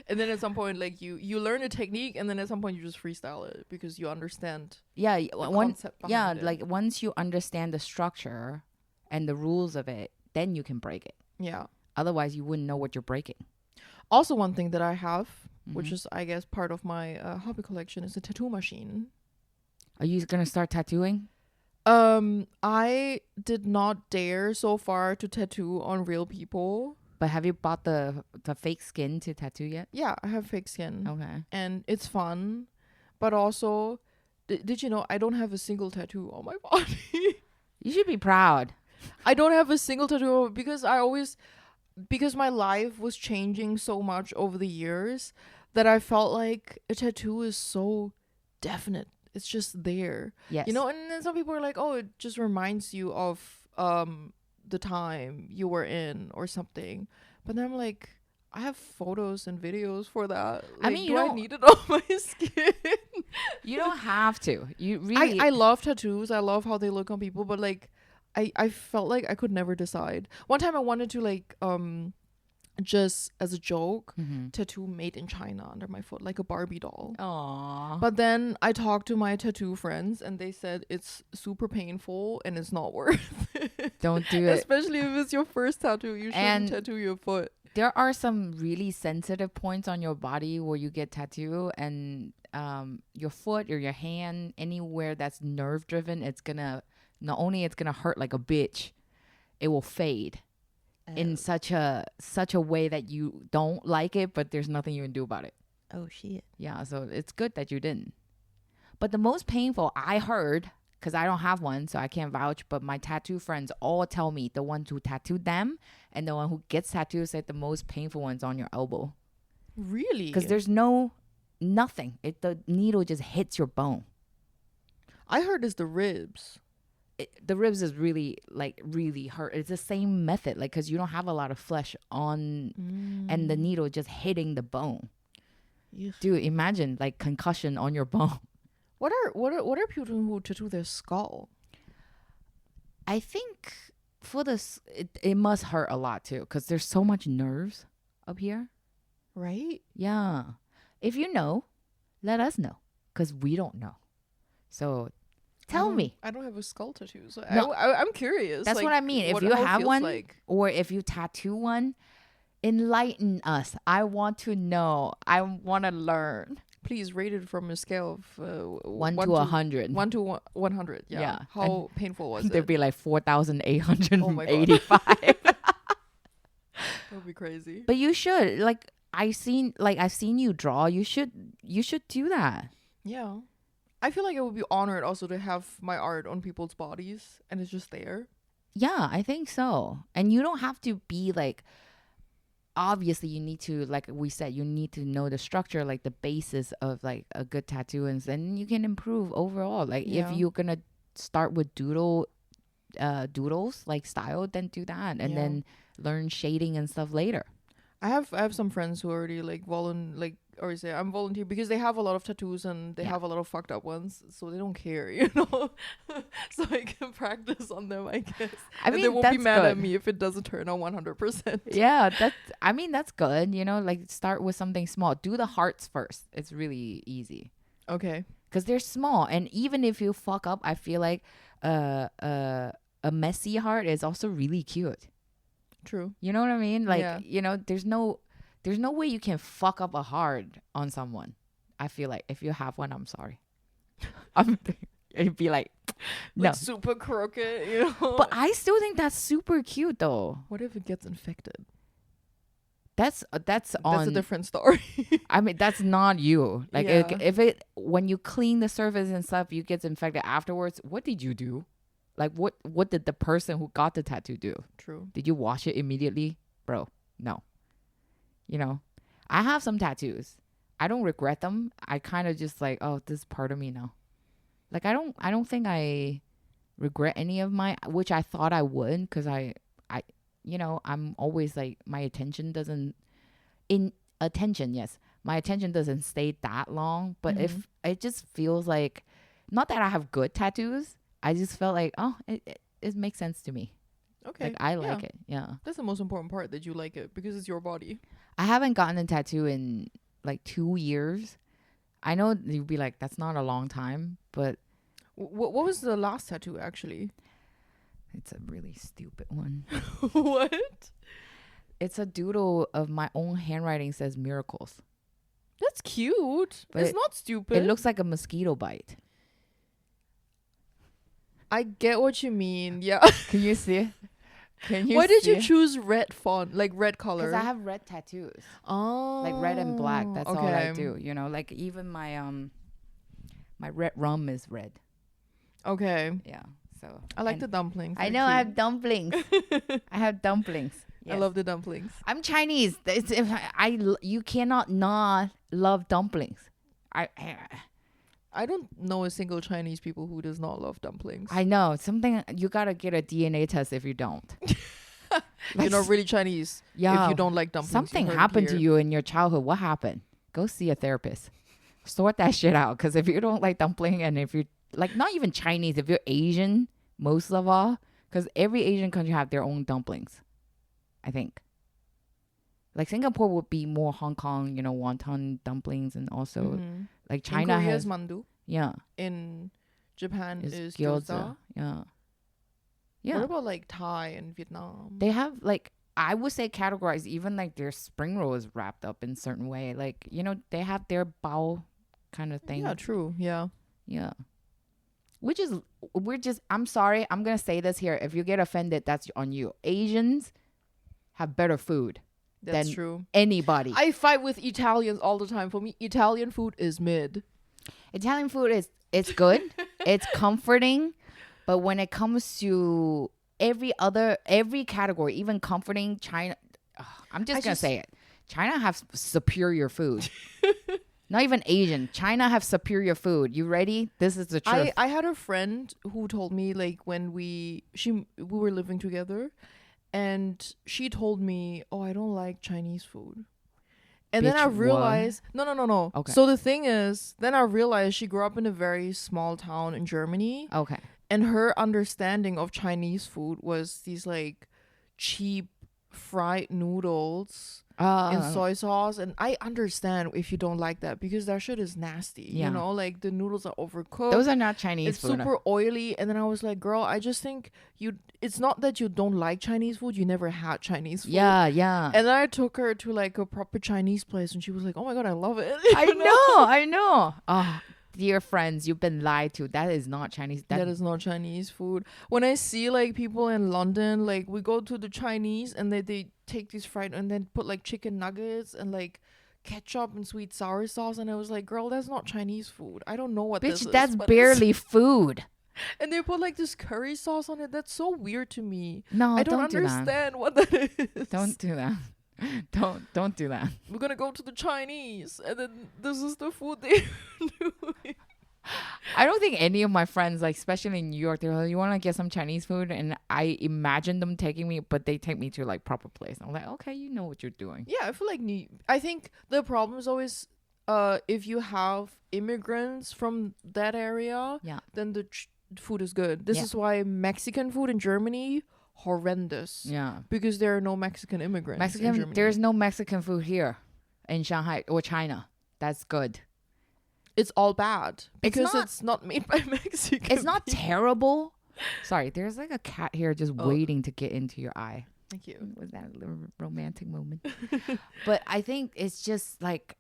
And then at some point, like you learn a technique, and then at some point you just freestyle it because you understand. Yeah, concept behind it. like once you understand the structure and the rules of it, then you can break it. Yeah. Otherwise, you wouldn't know what you're breaking. Also, one thing that I have, which is I guess part of my hobby collection, is a tattoo machine. Are you gonna start tattooing? I did not dare so far to tattoo on real people. But have you bought the fake skin to tattoo yet? Yeah, I have fake skin. Okay. And it's fun. But also, did you know I don't have a single tattoo on my body? You should be proud. I don't have a single tattoo because because my life was changing so much over the years that I felt like a tattoo is so definite. It's just there. Yes. You know, and then some people are like, oh, it just reminds you of the time you were in or something. But then I'm like, I have photos and videos for that. Like, I mean, do I need it on my skin? You don't have to. You really. I love tattoos. I love how they look on people, but like I felt like I could never decide. One time I wanted to like just as a joke tattoo made in China under my foot, like a Barbie doll. Aww. But then I talked to my tattoo friends and they said it's super painful and it's not worth it. Don't do it. Especially if it's your first tattoo. You shouldn't tattoo your foot. There are some really sensitive points on your body where you get tattoo, and your foot or your hand, anywhere that's nerve driven, it's gonna not only it's gonna hurt like a bitch, it will fade in such a way that you don't like it, but there's nothing you can do about it. Oh shit. Yeah, so it's good that you didn't. But the most painful, I heard, because I don't have one, so I can't vouch, but my tattoo friends all tell me the ones who tattooed them and the one who gets tattooed said the most painful one's on your elbow. Really? Because there's nothing. The needle just hits your bone. I heard it's the ribs. The ribs is really hurt. It's the same method, like, because you don't have a lot of flesh on, and the needle just hitting the bone. Yes. Dude, imagine like concussion on your bone. What are people who tattoo their skull? I think for this, it must hurt a lot too, because there's so much nerves up here. Right? Yeah. If you know, let us know, because we don't know. So tell me. I don't have a skull tattoo, so No. I'm curious. That's like, what I mean. If you how it have feels one, like. or if you tattoo one, enlighten us. I want to know. I want to learn. Please rate it from a scale of 1 to 100. 1 to 100. Yeah. Yeah. How painful was There'd it? be like 4,885. Oh my God. That would be crazy. But you should, like, I've seen you draw. You should do that. Yeah. I feel like it would be honored also to have my art on people's bodies and it's just there. Yeah, I think so. And you don't have to be like, obviously you need to, like we said, you need to know the structure, like the basis of like a good tattoo, and then you can improve overall. Like if you're gonna start with doodles like style, then do that, and then learn shading and stuff later. I have some friends who already like I'm volunteer because they have a lot of tattoos and they have a lot of fucked up ones, so they don't care, you know. So I can practice on them, I guess. I mean, they won't be that's mad good. at me if it doesn't turn on 100%. Yeah, that's good. You know, like start with something small. Do the hearts first. It's really easy Okay. because they're small, and even if you fuck up, I feel like a messy heart is also really cute. True. You know what I mean? Like, you know, there's no way you can fuck up a heart on someone. I feel like if you have one, I'm sorry. It'd be like, no. Like super crooked, you know. But I still think that's super cute though. What if it gets infected? That's That's a different story. I mean, that's not you. Like if when you clean the surface and stuff, you get infected afterwards. What did you do? Like what did the person who got the tattoo do? True. Did you wash it immediately? Bro, no. You know, I have some tattoos. I don't regret them. I kind of just like, oh, this is part of me now. Like I don't think I regret any of my, which I thought I would, because I you know, I'm always like, my attention doesn't stay that long, but if it just feels like, not that I have good tattoos, I just felt like, oh, it makes sense to me. Okay. Like I like it. Yeah. That's the most important part, that you like it because it's your body. I haven't gotten a tattoo in like 2 years. I know you'd be like, that's not a long time, but What was the last tattoo actually? it's a really stupid one. What? It's a doodle of my own handwriting, says miracles. That's cute. But it's not stupid. It looks like a mosquito bite. I get what you mean. Yeah. Can you see it? Why did you choose red font, like red color? Because I have red tattoos. Oh. Like red and black. That's all I do. You know, like even my my red rum is red. Okay. Yeah. So I like the dumplings. I They're know I cute. have dumplings. I have dumplings. I love the dumplings. I'm Chinese. You cannot not love dumplings. I don't know a single Chinese people who does not love dumplings. I know something. You gotta get a DNA test if you don't. You're not really Chinese Yeah, if you don't like dumplings. something You heard it happened to here. you in your childhood. What happened? Go see a therapist. Sort that shit out. Because if you don't like dumpling, and if you're like not even Chinese, if you're Asian, most of all, because every Asian country have their own dumplings. I think. Like Singapore would be more Hong Kong, wonton dumplings, and also like China in Korea has is mandu. yeah In Japan is is gyoza. gyoza. Yeah. What about like Thai and Vietnam? They have like I would say categorized even like their spring roll is wrapped up in certain way. Like, they have their bao kind of thing. Yeah, true. Yeah. Yeah. I'm sorry, I'm gonna say this here. If you get offended, that's on you. Asians have better food That's than true. anybody. I fight with Italians all the time. For me, Italian food is mid. Italian food it's good. It's comforting. But when it comes to every category, even comforting, China, I'm just going to say it. China has superior food. Not even Asian. China have superior food. You ready? This is the truth. I had a friend who told me like when we were living together, and she told me, "Oh, I don't like Chinese food." And then Bitch, I what? realized, no. Okay. So the thing is, then I realized she grew up in a very small town in Germany. Okay. And her understanding of Chinese food was these like cheap fried noodles in soy sauce. And I understand if you don't like that because that shit is nasty. Yeah. Like the noodles are overcooked. Those are not Chinese It's food. super oily. And then I was like, girl, I just think it's not that you don't like Chinese food. You never had Chinese food. Yeah, yeah. And then I took her to like a proper Chinese place and she was like, oh my God, I love it. I know. Oh, dear friends, you've been lied to. That is not Chinese. That is not Chinese food. When I see like people in London, like we go to the Chinese and they take these fried and then put like chicken nuggets and like ketchup and sweet sour sauce, and I was like, girl, that's not Chinese food. I don't know what this Bitch, is. that's but barely food. and they put like this curry sauce on it. That's so weird to me. No, I don't do that. understand what that is. Don't do that. Don't do that. We're gonna go to the Chinese, and then this is the food they do. I don't think any of my friends, like especially in New York, they're like, you want to get some Chinese food? And I imagine them taking me, but they take me to like proper place. I'm like, okay, you know what you're doing. Yeah, I feel like I think the problem is always if you have immigrants from that area, Yeah. then the food is good. This Yeah. is why Mexican food in Germany horrendous. Yeah. Because there are no Mexican immigrants in Germany. There's no Mexican food here in Shanghai or China. That's good. It's all bad because not- it's not made by Mexican. It's not terrible. Sorry, there's like a cat here just waiting to get into your eye. Thank you. Was that a little romantic moment? But I think it's just like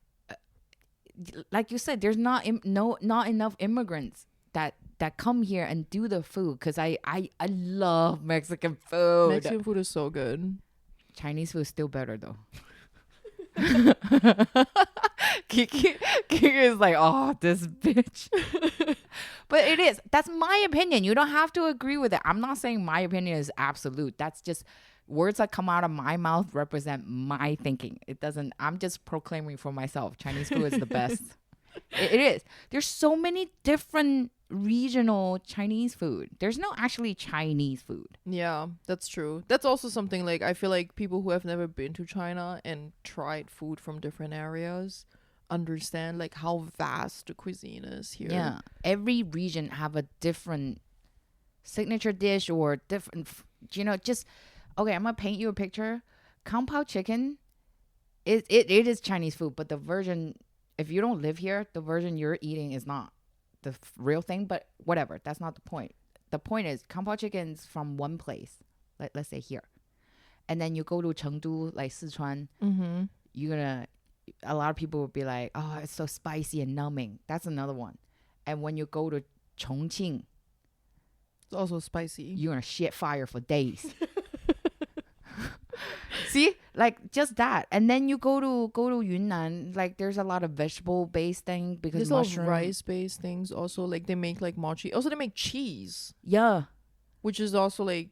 you said, there's not enough immigrants that come here and do the food, because I love Mexican food. Mexican food is so good. Chinese food is still better though. Kicki is like, oh, this bitch. But it is. That's my opinion. You don't have to agree with it. I'm not saying my opinion is absolute. That's just words that come out of my mouth represent my thinking. It doesn't. I'm just proclaiming for myself. Chinese food is the best. It is. There's so many different regional Chinese food. There's no actually Chinese food. Yeah, that's true. That's also something like I feel like people who have never been to China and tried food from different areas understand like how vast the cuisine is here. Yeah. Every region have a different signature dish or different, just, okay, I'm going to paint you a picture. Kung Pao chicken, it is Chinese food, but the version, if you don't live here, the version you're eating is not the real thing, but whatever. That's not the point. The point is Kung Pao chicken's from one place, like let's say here. And then you go to Chengdu, like Sichuan, you're going to, a lot of people would be like, oh, it's so spicy and numbing. That's another one. And when you go to Chongqing, It's also spicy. you're gonna shit fire for days. See, like just that. And then you go to Yunnan, like there's a lot of vegetable based thing because There's a lot of mushroom. rice based things also, like they make like mochi. Also they make cheese, Yeah, which is also like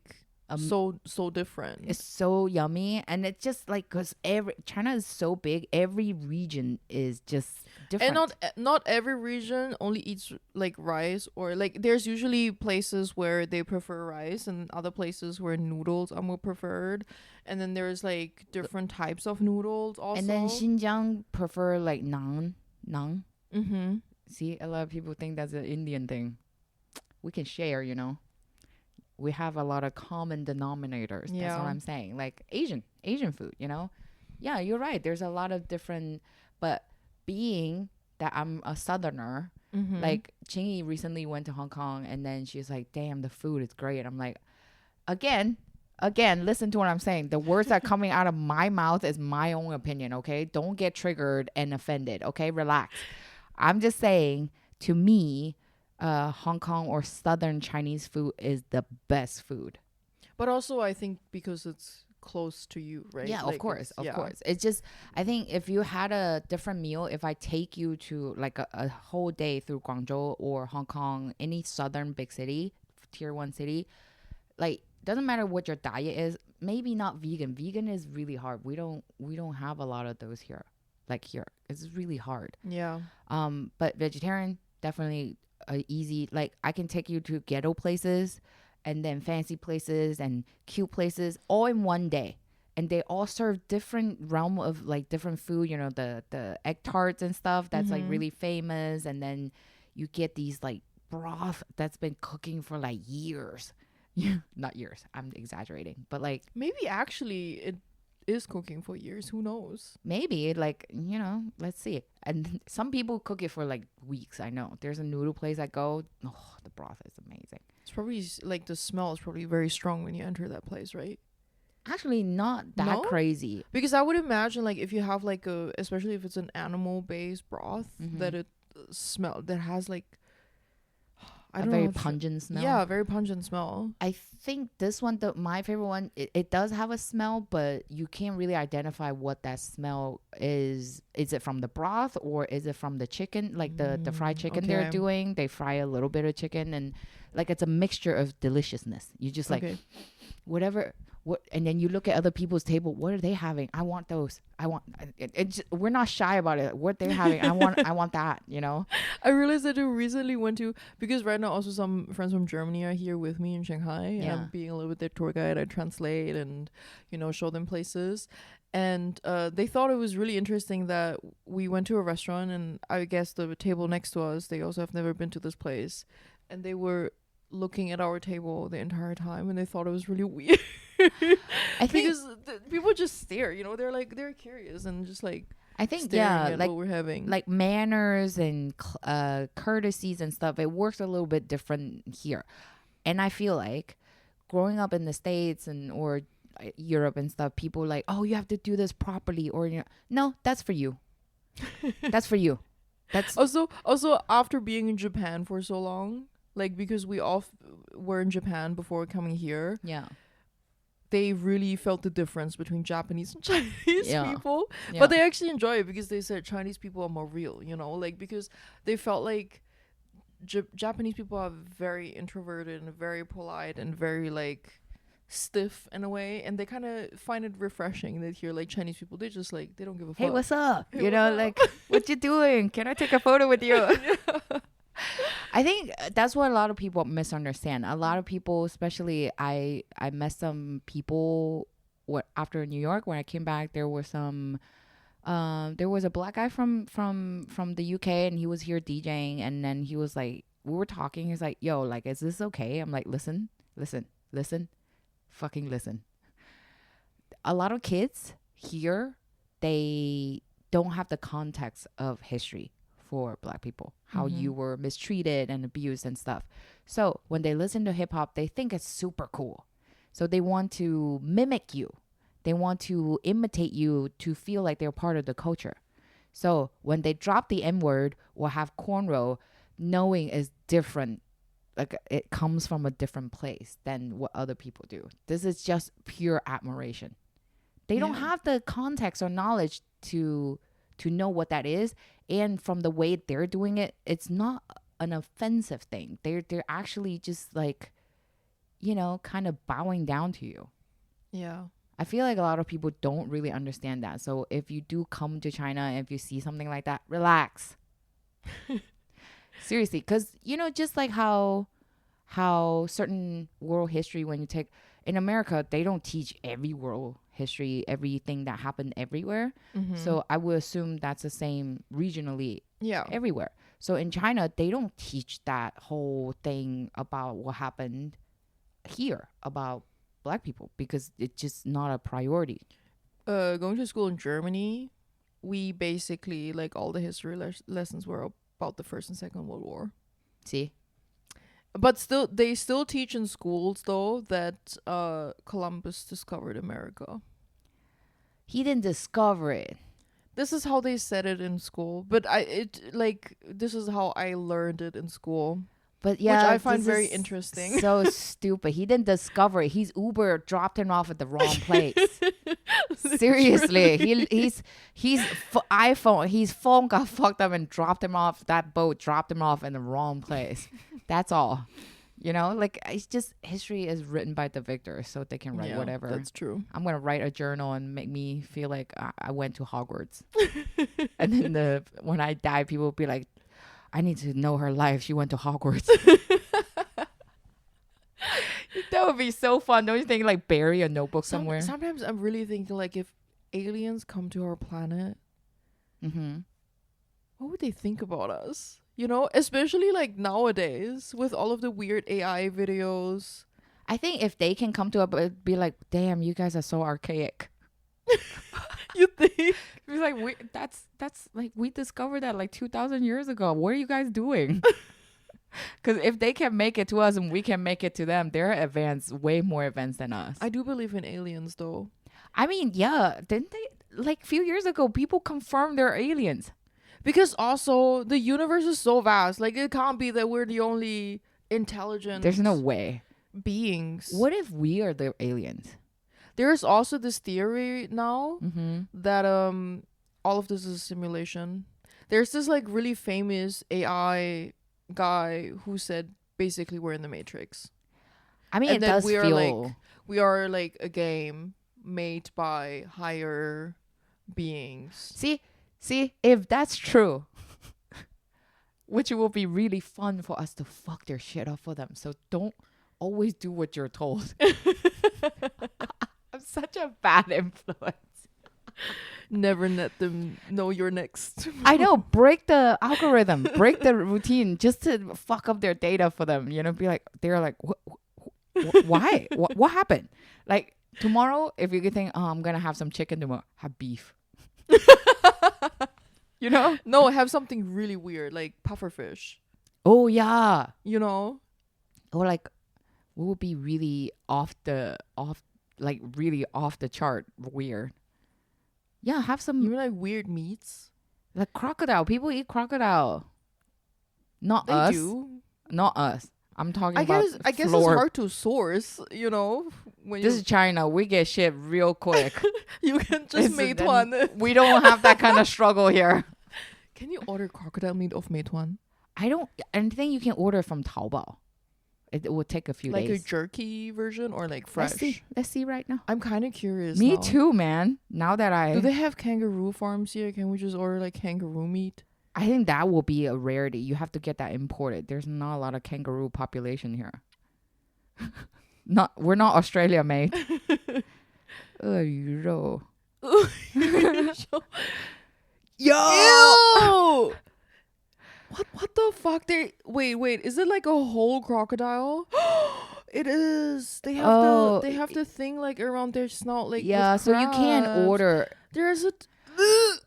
so different. It's so yummy, and it's just like because every China is so big, every region is just And different. not every region only eats like rice, or like there's usually places where they prefer rice and other places where noodles are more preferred, and then there's like different types of noodles also. And then Xinjiang prefer like naan. Mm-hmm. See, a lot of people think that's an Indian thing. We can share, you know. We have a lot of common denominators. That's Yeah. what I'm saying. Like Asian food, you know. Yeah, you're right. There's a lot of different, but being that I'm a southerner, Mm-hmm. like Chingy recently went to Hong Kong and then she's like, "Damn, the food is great." I'm like, again, listen to what I'm saying. The words that are coming out of my mouth is my own opinion, okay? Don't get triggered and offended, okay? Relax. I'm just saying, to me, Hong Kong or Southern Chinese food is the best food. But also, I think because it's close to you, right? Yeah, Like, of course, it's- of yeah. course. It's just, I think if you had a different meal, if I take you to like a whole day through Guangzhou or Hong Kong, any southern big city, tier one city, like doesn't matter what your diet is. Maybe not vegan. Vegan is really hard. We don't have a lot of those here. Like here, it's really hard. Yeah. But vegetarian definitely easy. Like I can take you to ghetto places, and then fancy places and cute places all in one day, and they all serve different realm of like different food. You know, the egg tarts and stuff that's like really famous, and then you get these like broth that's been cooking for like years. Not years. I'm exaggerating, but like Maybe actually it is cooking for years. Who knows? maybe like let's see. And some people cook it for like weeks. I know there's a noodle place I go. Oh, the broth is amazing. It's probably like the smell is probably very strong when you enter that place, right? Actually, not that No? crazy. Because I would imagine like if you have like especially if it's an animal based broth, that it smell that has like I A don't very know. pungent smell. Yeah, very pungent smell. I think this one, my favorite one, it does have a smell, but you can't really identify what that smell is. Is it from the broth or is it from the chicken? Like the fried chicken they're okay. doing. They fry a little bit of chicken and like it's a mixture of deliciousness. You just like Okay. whatever. And then you look at other people's table. What are they having? I want those. We're not shy about it. What they're having, I want that. You know. I realized that I recently went to, because right now also some friends from Germany are here with me in Shanghai, and Yeah. I'm being a little bit their tour guide. I translate and show them places, and they thought it was really interesting that we went to a restaurant, and I guess the table next to us, they also have never been to this place, and they were looking at our table the entire time, and they thought it was really weird. I think Because people just stare, they're curious and just like I think staring at like what we're having. like manners and courtesies and stuff, it works a little bit different here. And I feel like growing up in the States and or Europe and stuff, people like, oh, you have to do this properly, or no, that's for you. That's for you. That's Also after being in Japan for so long, like because we all were in Japan before coming here, yeah. they really felt the difference between Japanese and Chinese Yeah. people. Yeah. But they actually enjoy it because they said Chinese people are more real, like because they felt like Japanese people are very introverted and very polite and very like stiff in a way, and they kind of find it refreshing that here like Chinese people, they just like they don't give a fuck. Hey, what's up? Hey, You know, what's up? like, what you doing? Can I take a photo with you? I think that's what a lot of people misunderstand. A lot of people, especially I met some people after New York when I came back. There was a black guy from the UK, and he was here DJing, and then he was like, we were talking. He's like, yo, like, is this okay? I'm like, listen, fucking listen. A lot of kids here, they don't have the context of history for black people, how you were mistreated and abused and stuff. So when they listen to hip hop, they think it's super cool. So they want to mimic you. They want to imitate you to feel like they're part of the culture. So when they drop the N word or have cornrow, knowing is different. Like it comes from a different place than what other people do. This is just pure admiration. They don't have the context or knowledge to know what that is, and from the way they're doing it, it's not an offensive thing. They're actually just like kind of bowing down to you. Yeah. I feel like a lot of people don't really understand that. So if you do come to China and if you see something like that, relax. Seriously, because just like how certain world history, when you take in America, they don't teach every world history, everything that happened everywhere. Mm-hmm. So I would assume that's the same regionally Yeah. everywhere. So in China, they don't teach that whole thing about what happened here about black people because it's just not a priority. Going to school in Germany, we basically like all the history lessons were about the First and Second World War. See? But still, they still teach in schools though that Columbus discovered America. He didn't discover it. This is how they said it in school, but this is how I learned it in school. But yeah, which I find this very is interesting. So stupid. He didn't discover it. He's Uber dropped him off at the wrong place. Seriously, he's iPhone. His phone got fucked up and dropped him off. That boat dropped him off in the wrong place. That's all. Like it's just history is written by the victors, so they can write whatever. That's true. I'm gonna write a journal and make me feel like I went to Hogwarts, and then when I die, people will be like, I need to know her life. She went to Hogwarts. That would be so fun. Don't you think? Like bury a notebook somewhere. Sometimes I'm really thinking like if aliens come to our planet, what would they think about us? Especially like nowadays with all of the weird AI videos. I think if they can come to us, it'd be like, damn, you guys are so archaic. You think? It's like that's like we discovered that like 2,000 years ago. What are you guys doing? Because if they can make it to us and we can make it to them, they're advanced, way more advanced than us. I do believe in aliens though. I mean, yeah, didn't they? Like a few years ago, people confirmed they're aliens. Because also the universe is so vast. Like it can't be that we're the only intelligent. There's no way. Beings. What if we are the aliens? There's also this theory now Mm-hmm. that all of this is a simulation. There's this like really famous AI guy who said basically we're in the Matrix. I mean, And it that does feel we are like a game made by higher beings. See, if that's true, which will be really fun for us to fuck their shit up for them. So don't always do what you're told. I'm such a bad influence. Never let them know you're next. I know, break the algorithm, break the routine just to fuck up their data for them. Be like, they're like, why? What happened? Like tomorrow, if you could think, oh, I'm gonna have some chicken tomorrow, have beef. No, have something really weird like pufferfish. Oh yeah. Or Or like, what would be really really off the chart weird? Yeah, have some even like weird meats. like crocodile. People eat crocodile. Not They us. do. Not us. I'm talking I about guess it's floor. hard to source. When This is China. We get shit real quick. you can just make one. We don't have that kind of struggle here. Can you order crocodile meat off Meituan? I think you can order from Taobao. It will take a few Like days. a jerky version or like fresh? Let's see right now. I'm kind of curious. Me now. too, man. Now that Do they have kangaroo farms here? Can we just order like kangaroo meat? I think that will be a rarity. You have to get that imported. There's not a lot of kangaroo population here. We're not Australia, mate. 鳄鱼肉. Yo! Ew! What the fuck? Wait. Is it like a whole crocodile? It is. They have the thing like around their snout, like Yeah, with so you can't crabs. order. There's a.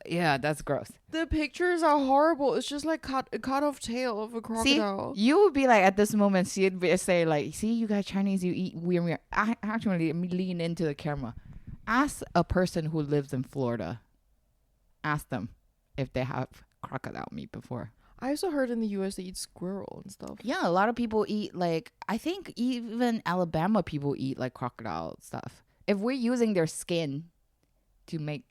Yeah, that's gross. The pictures are horrible. It's just like a cut off tail of a crocodile. See, you would be like at this moment, say like, see, you guys Chinese, you eat weird. Actually, lean into the camera. Ask a person who lives in Florida. Ask them if they have crocodile meat before. I also heard in the US they eat squirrel and stuff. Yeah, a lot of people eat like, I think even Alabama people eat like crocodile stuff. If we're using their skin to make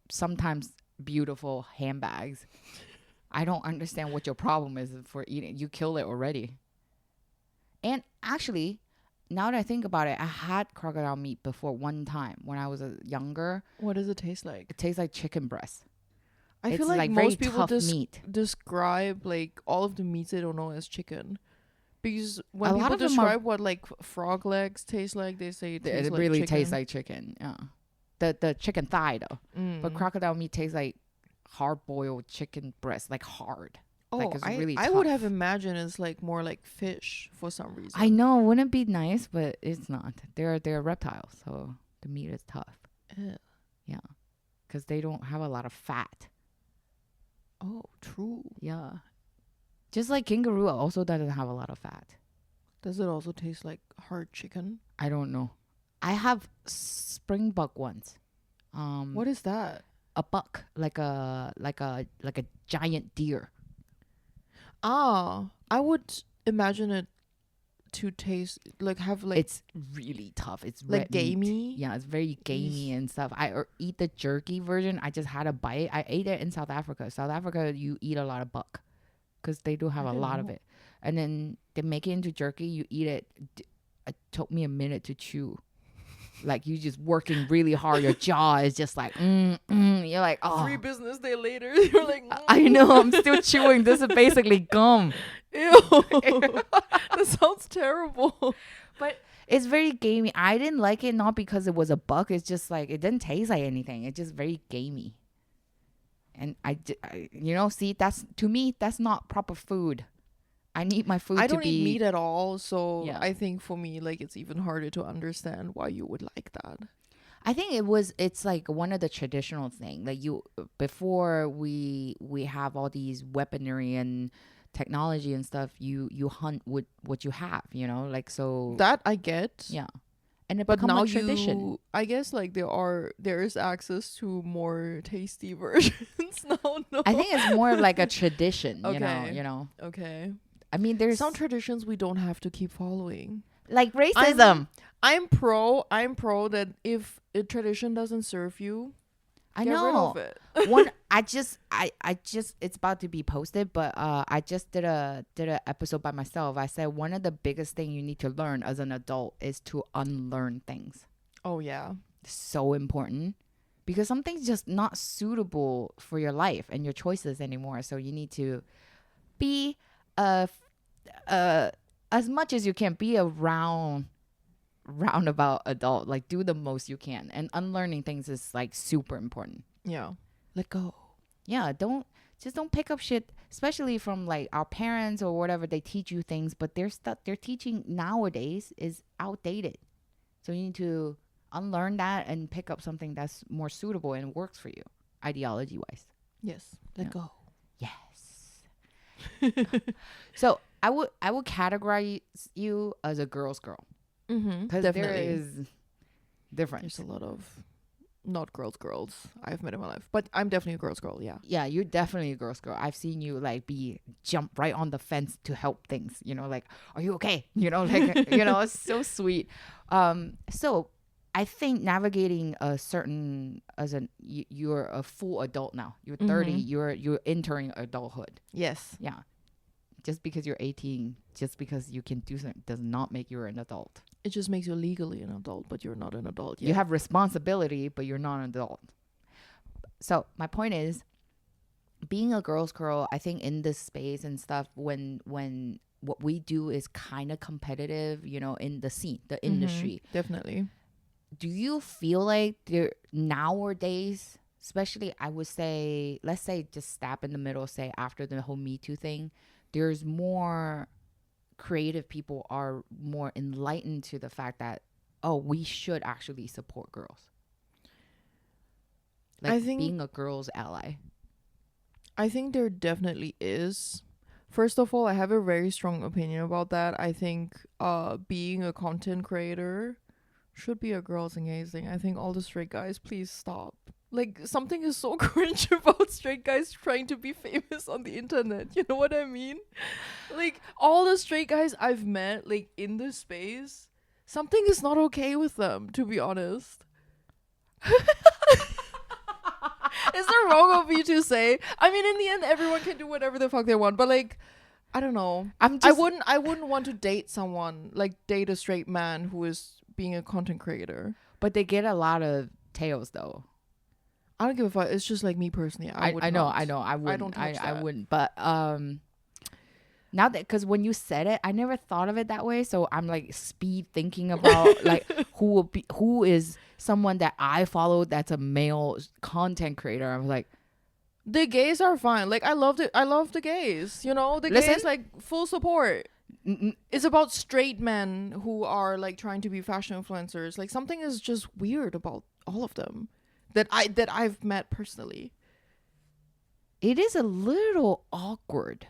sometimes beautiful handbags, I don't understand what your problem is for eating. You killed it already. And actually, now that I think about it, I had crocodile meat before one time when I was younger. What does it taste like? It tastes like chicken breast. I It's feel like very most people tough meat. describe like all of the meats they don't know as chicken. Because when A lot people of them describe what like frog legs taste like, they say it tastes It like really chicken. tastes like chicken. Yeah, the chicken thigh though. But crocodile meat tastes like hard boiled chicken breast, like hard. Oh, like it's really I would tough. have imagined it's like more like fish for some reason. I know, wouldn't it be nice, but it's not. They're reptiles, so the meat is tough. Ew. Yeah, because they don't have a lot of fat. Oh, true. Yeah, just like kangaroo also doesn't have a lot of fat. Does it also taste like hard chicken? I don't know. I have springbuck once. What is that? A buck, like a giant deer. Ah, I would imagine it to taste like have like It's really tough. It's like red meat. gamey. Yeah, it's very gamey and stuff. I eat the jerky version. I just had a bite. I ate it in South Africa. South Africa, you eat a lot of buck because they do have a lot of it. And then they make it into jerky. You eat it. It took me a minute to chew. Like you just working really hard. Your jaw is just like, you're like, oh. 3 business day later, you're like, I know. I'm still chewing. This is basically gum. Ew. That sounds terrible. But it's very gamey. I didn't like it not because it was a buck. It's just like it didn't taste like anything. It's just very gamey. And I see, that's to me that's not proper food. I need my food. I to don't be eat meat at all, so Yeah. I think for me, like, it's even harder to understand why you would like that. I think it's like one of the traditional thing. Like before we have all these weaponry and technology and stuff, you hunt with what you have, like so. That I get. Yeah. And it But become now a tradition. I guess like there is access to more tasty versions now. No. I think it's more of like a tradition, Okay. you know. Okay. I mean, there's Some traditions we don't have to keep following. like racism. I'm pro that if a tradition doesn't serve you, I get rid know. of it. I just it's about to be posted, but I just did a episode by myself. I said one of the biggest thing you need to learn as an adult is to unlearn things. Oh yeah. So important because something's just not suitable for your life and your choices anymore. So you need to be as much as you can be a roundabout adult, like do the most you can, and unlearning things is like super important. Yeah. Let go. Yeah, don't pick up shit, especially from like our parents or whatever. They teach you things, but their stuff they're teaching nowadays is outdated. So you need to unlearn that and pick up something that's more suitable and works for you, ideology wise. Yes. Let go. Yes. So I would categorize you as a girl's girl because there is difference. There's a lot of not girls I've met in my life, but I'm definitely a girl's girl. Yeah. Yeah, you're definitely a girl's girl. I've seen you like jump right on the fence to help things, like, are you okay? Like, it's so sweet. So I think navigating you're a full adult now. You're 30, you're entering adulthood. Yes. Yeah. Just because you're 18, just because you can do something does not make you an adult. It just makes you legally an adult, but you're not an adult yet. You have responsibility, but you're not an adult. So my point is, being a girl's girl, I think in this space and stuff, when what we do is kind of competitive, in the scene, the industry. Definitely. Do you feel like there nowadays, especially I would say, let's say just stab in the middle, say after the whole Me Too thing, there's more creative people are more enlightened to the fact that, we should actually support girls. Like I think being a girl's ally. I think there definitely is. First of all, I have a very strong opinion about that. I think being a content creator should be a girl's engaging. I think all the straight guys, please stop. Like, something is so cringe about straight guys trying to be famous on the internet. You know what I mean? Like, all the straight guys I've met, like, in this space, something is not okay with them, to be honest. Is that wrong of me to say? I mean, in the end, everyone can do whatever the fuck they want. But, like, I don't know. I'm just I wouldn't want to date someone, like date a straight man who is being a content creator. but they get a lot of tails though. I don't give a fuck. It's just like me personally. I would not. I know. I wouldn't. don't touch I that. wouldn't. But now that, because when you said it, I never thought of it that way. So I'm like speed thinking about like who is someone that I follow that's a male content creator. I was like, The gays are fine. Like I love the gays. You know, the Listen. gays like full support. mm-mm. It's about straight men who are like trying to be fashion influencers. Like something is just weird about all of them that I've met personally. It is a little awkward.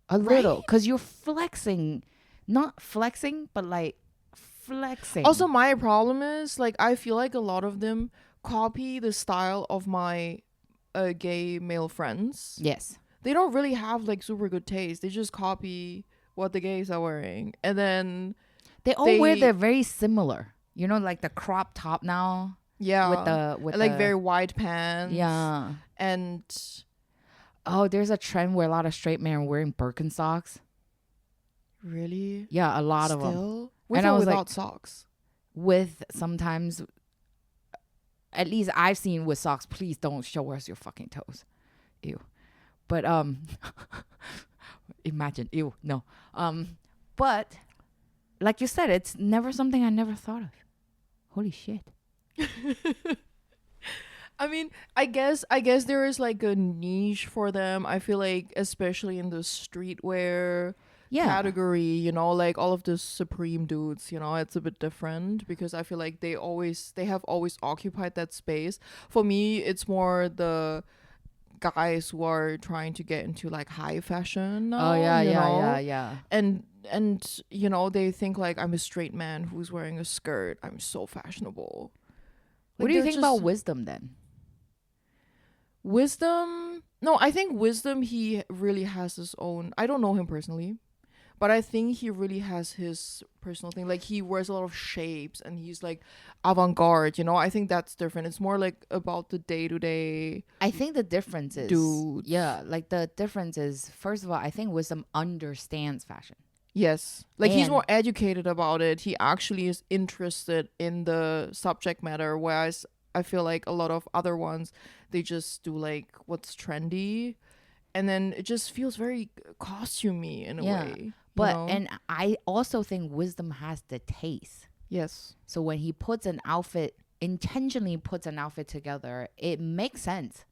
A Right? little, because you're flexing, not flexing, but like flexing. Also, my problem is like I feel like a lot of them copy the style of my gay male friends. Yes. They don't really have like super good taste. They just copy what the gays are wearing, and then They all wear they're very similar. You know, like the crop top now yeah, with and, like the, very wide pants. yeah. And Oh, there's a trend where a lot of straight men are wearing Birkenstocks. really, Yeah, a lot of them. still with And I or was like- without socks. With sometimes, at least I've seen with socks. Please don't show us your fucking toes. Ew. But imagine. Ew. No. But like you said, it's never something I never thought of. Holy shit. I mean, I guess there is like a niche for them. I feel like especially in the streetwear Yeah. category, you know, like all of the Supreme dudes, you know, it's a bit different because I feel like they have always occupied that space. For me, it's more the guys who are trying to get into like high fashion now, Oh yeah, you yeah, know? yeah, yeah. And you know, they think like I'm a straight man who's wearing a skirt. I'm so fashionable. What Like, do you they're think about just- Wisdom then? Wisdom? No, I think Wisdom, he really has his own. I don't know him personally, but I think he really has his personal thing. Like he wears a lot of shapes and he's like avant-garde, you know? I think that's different. It's more like about the day-to-day. I think the difference is, Dudes. yeah, like the difference is, first of all, I think Wisdom understands fashion. Yes. Like he's And- more educated about it. He actually is interested in the subject matter, whereas I feel like a lot of other ones, they just do like what's trendy. And then it just feels very costumey in a Yeah. way. you But know? and I also think Wisdom has the taste. Yes. So when he intentionally puts an outfit together, it makes sense.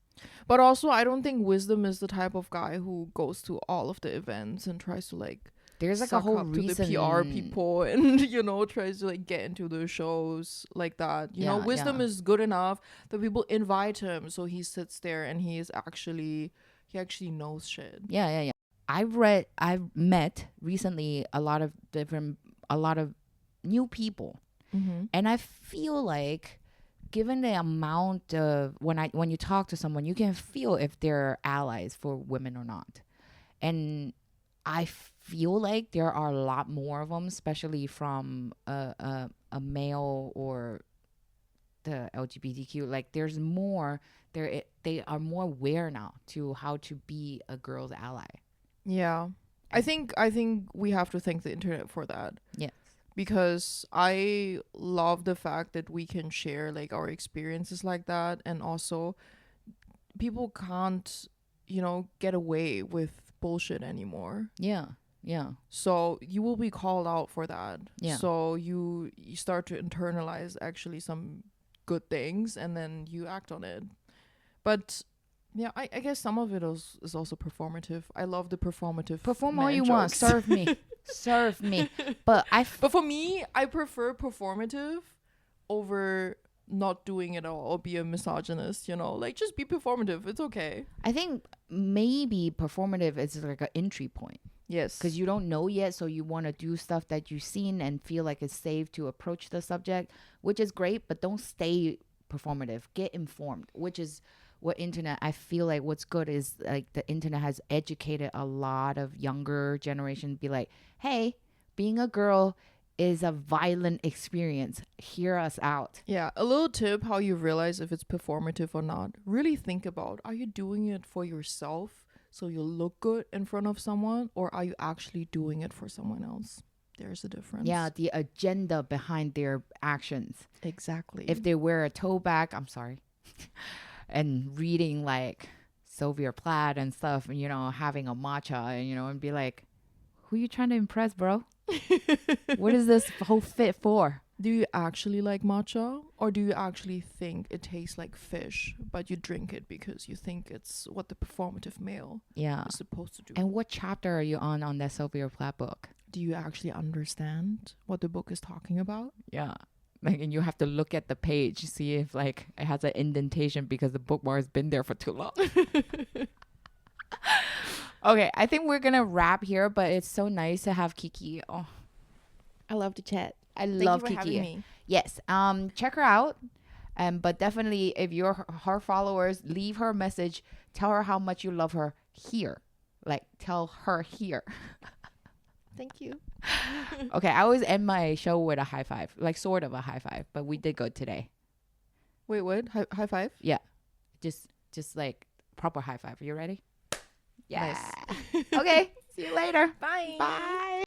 But also I don't think Wisdom is the type of guy who goes to all of the events and tries to like There's like a suck whole up reason. to the PR people and you know tries to like get into the shows like that. You know, Yeah, Wisdom yeah. is good enough that people invite him, so he sits there and he actually knows shit. Yeah, yeah, yeah. I've met recently a lot of new people, Mm-hmm. and I feel like, given the amount of when you talk to someone, you can feel if they're allies for women or not, and I feel like there are a lot more of them, especially from a male or the LGBTQ. Like there's more. They are more aware now to how to be a girl's ally. Yeah. I think we have to thank the internet for that. Yes. Because I love the fact that we can share like our experiences like that, and also people can't, you know, get away with bullshit anymore. Yeah. Yeah. So you will be called out for that. Yeah. So you start to internalize actually some good things and then you act on it. But yeah, I guess some of it is also performative. I love the performative. Perform all man you want. jokes. Serve me. Serve me. But But for me, I prefer performative over not doing it all or be a misogynist, you know? Like just be performative. It's okay. I think maybe performative is like an entry point Yes. because you don't know yet, so you want to do stuff that you've seen and feel like it's safe to approach the subject, which is great. But don't stay performative. Get informed, which is what internet. I feel like what's good is like the internet has educated a lot of younger generation. Be like, hey, being a girl is a violent experience. Hear us out. Yeah, a little tip how you realize if it's performative or not. Really think about, are you doing it for yourself so you look good in front of someone, or are you actually doing it for someone else? There's a difference. Yeah, the agenda behind their actions. Exactly. If they wear a tote bag, I'm sorry, and reading like Sylvia Plath and stuff, and having a matcha, and be like, who you trying to impress, bro? What is this whole fit for? Do you actually like matcha, or do you actually think it tastes like fish, but you drink it because you think it's what the performative male is supposed to do? And what chapter are you on that Sylvia Plath book? Do you actually understand what the book is talking about? Yeah. Like, and you have to look at the page, see if like it has an indentation because the bookmark has been there for too long. Okay, I think we're gonna wrap here, but it's so nice to have Kicki. Oh, I love to chat. I love Thank you for Kicki. having me. Yes. Check her out. But definitely, if you're her followers, leave her a message. Tell her how much you love her here. Like, tell her here. Thank you. Okay, I always end my show with a high five, like sort of a high five, but we did good today. Wait, what? High five? Yeah, just like proper high five. Are you ready? Yeah. Nice. Okay. See you later. Bye. Bye.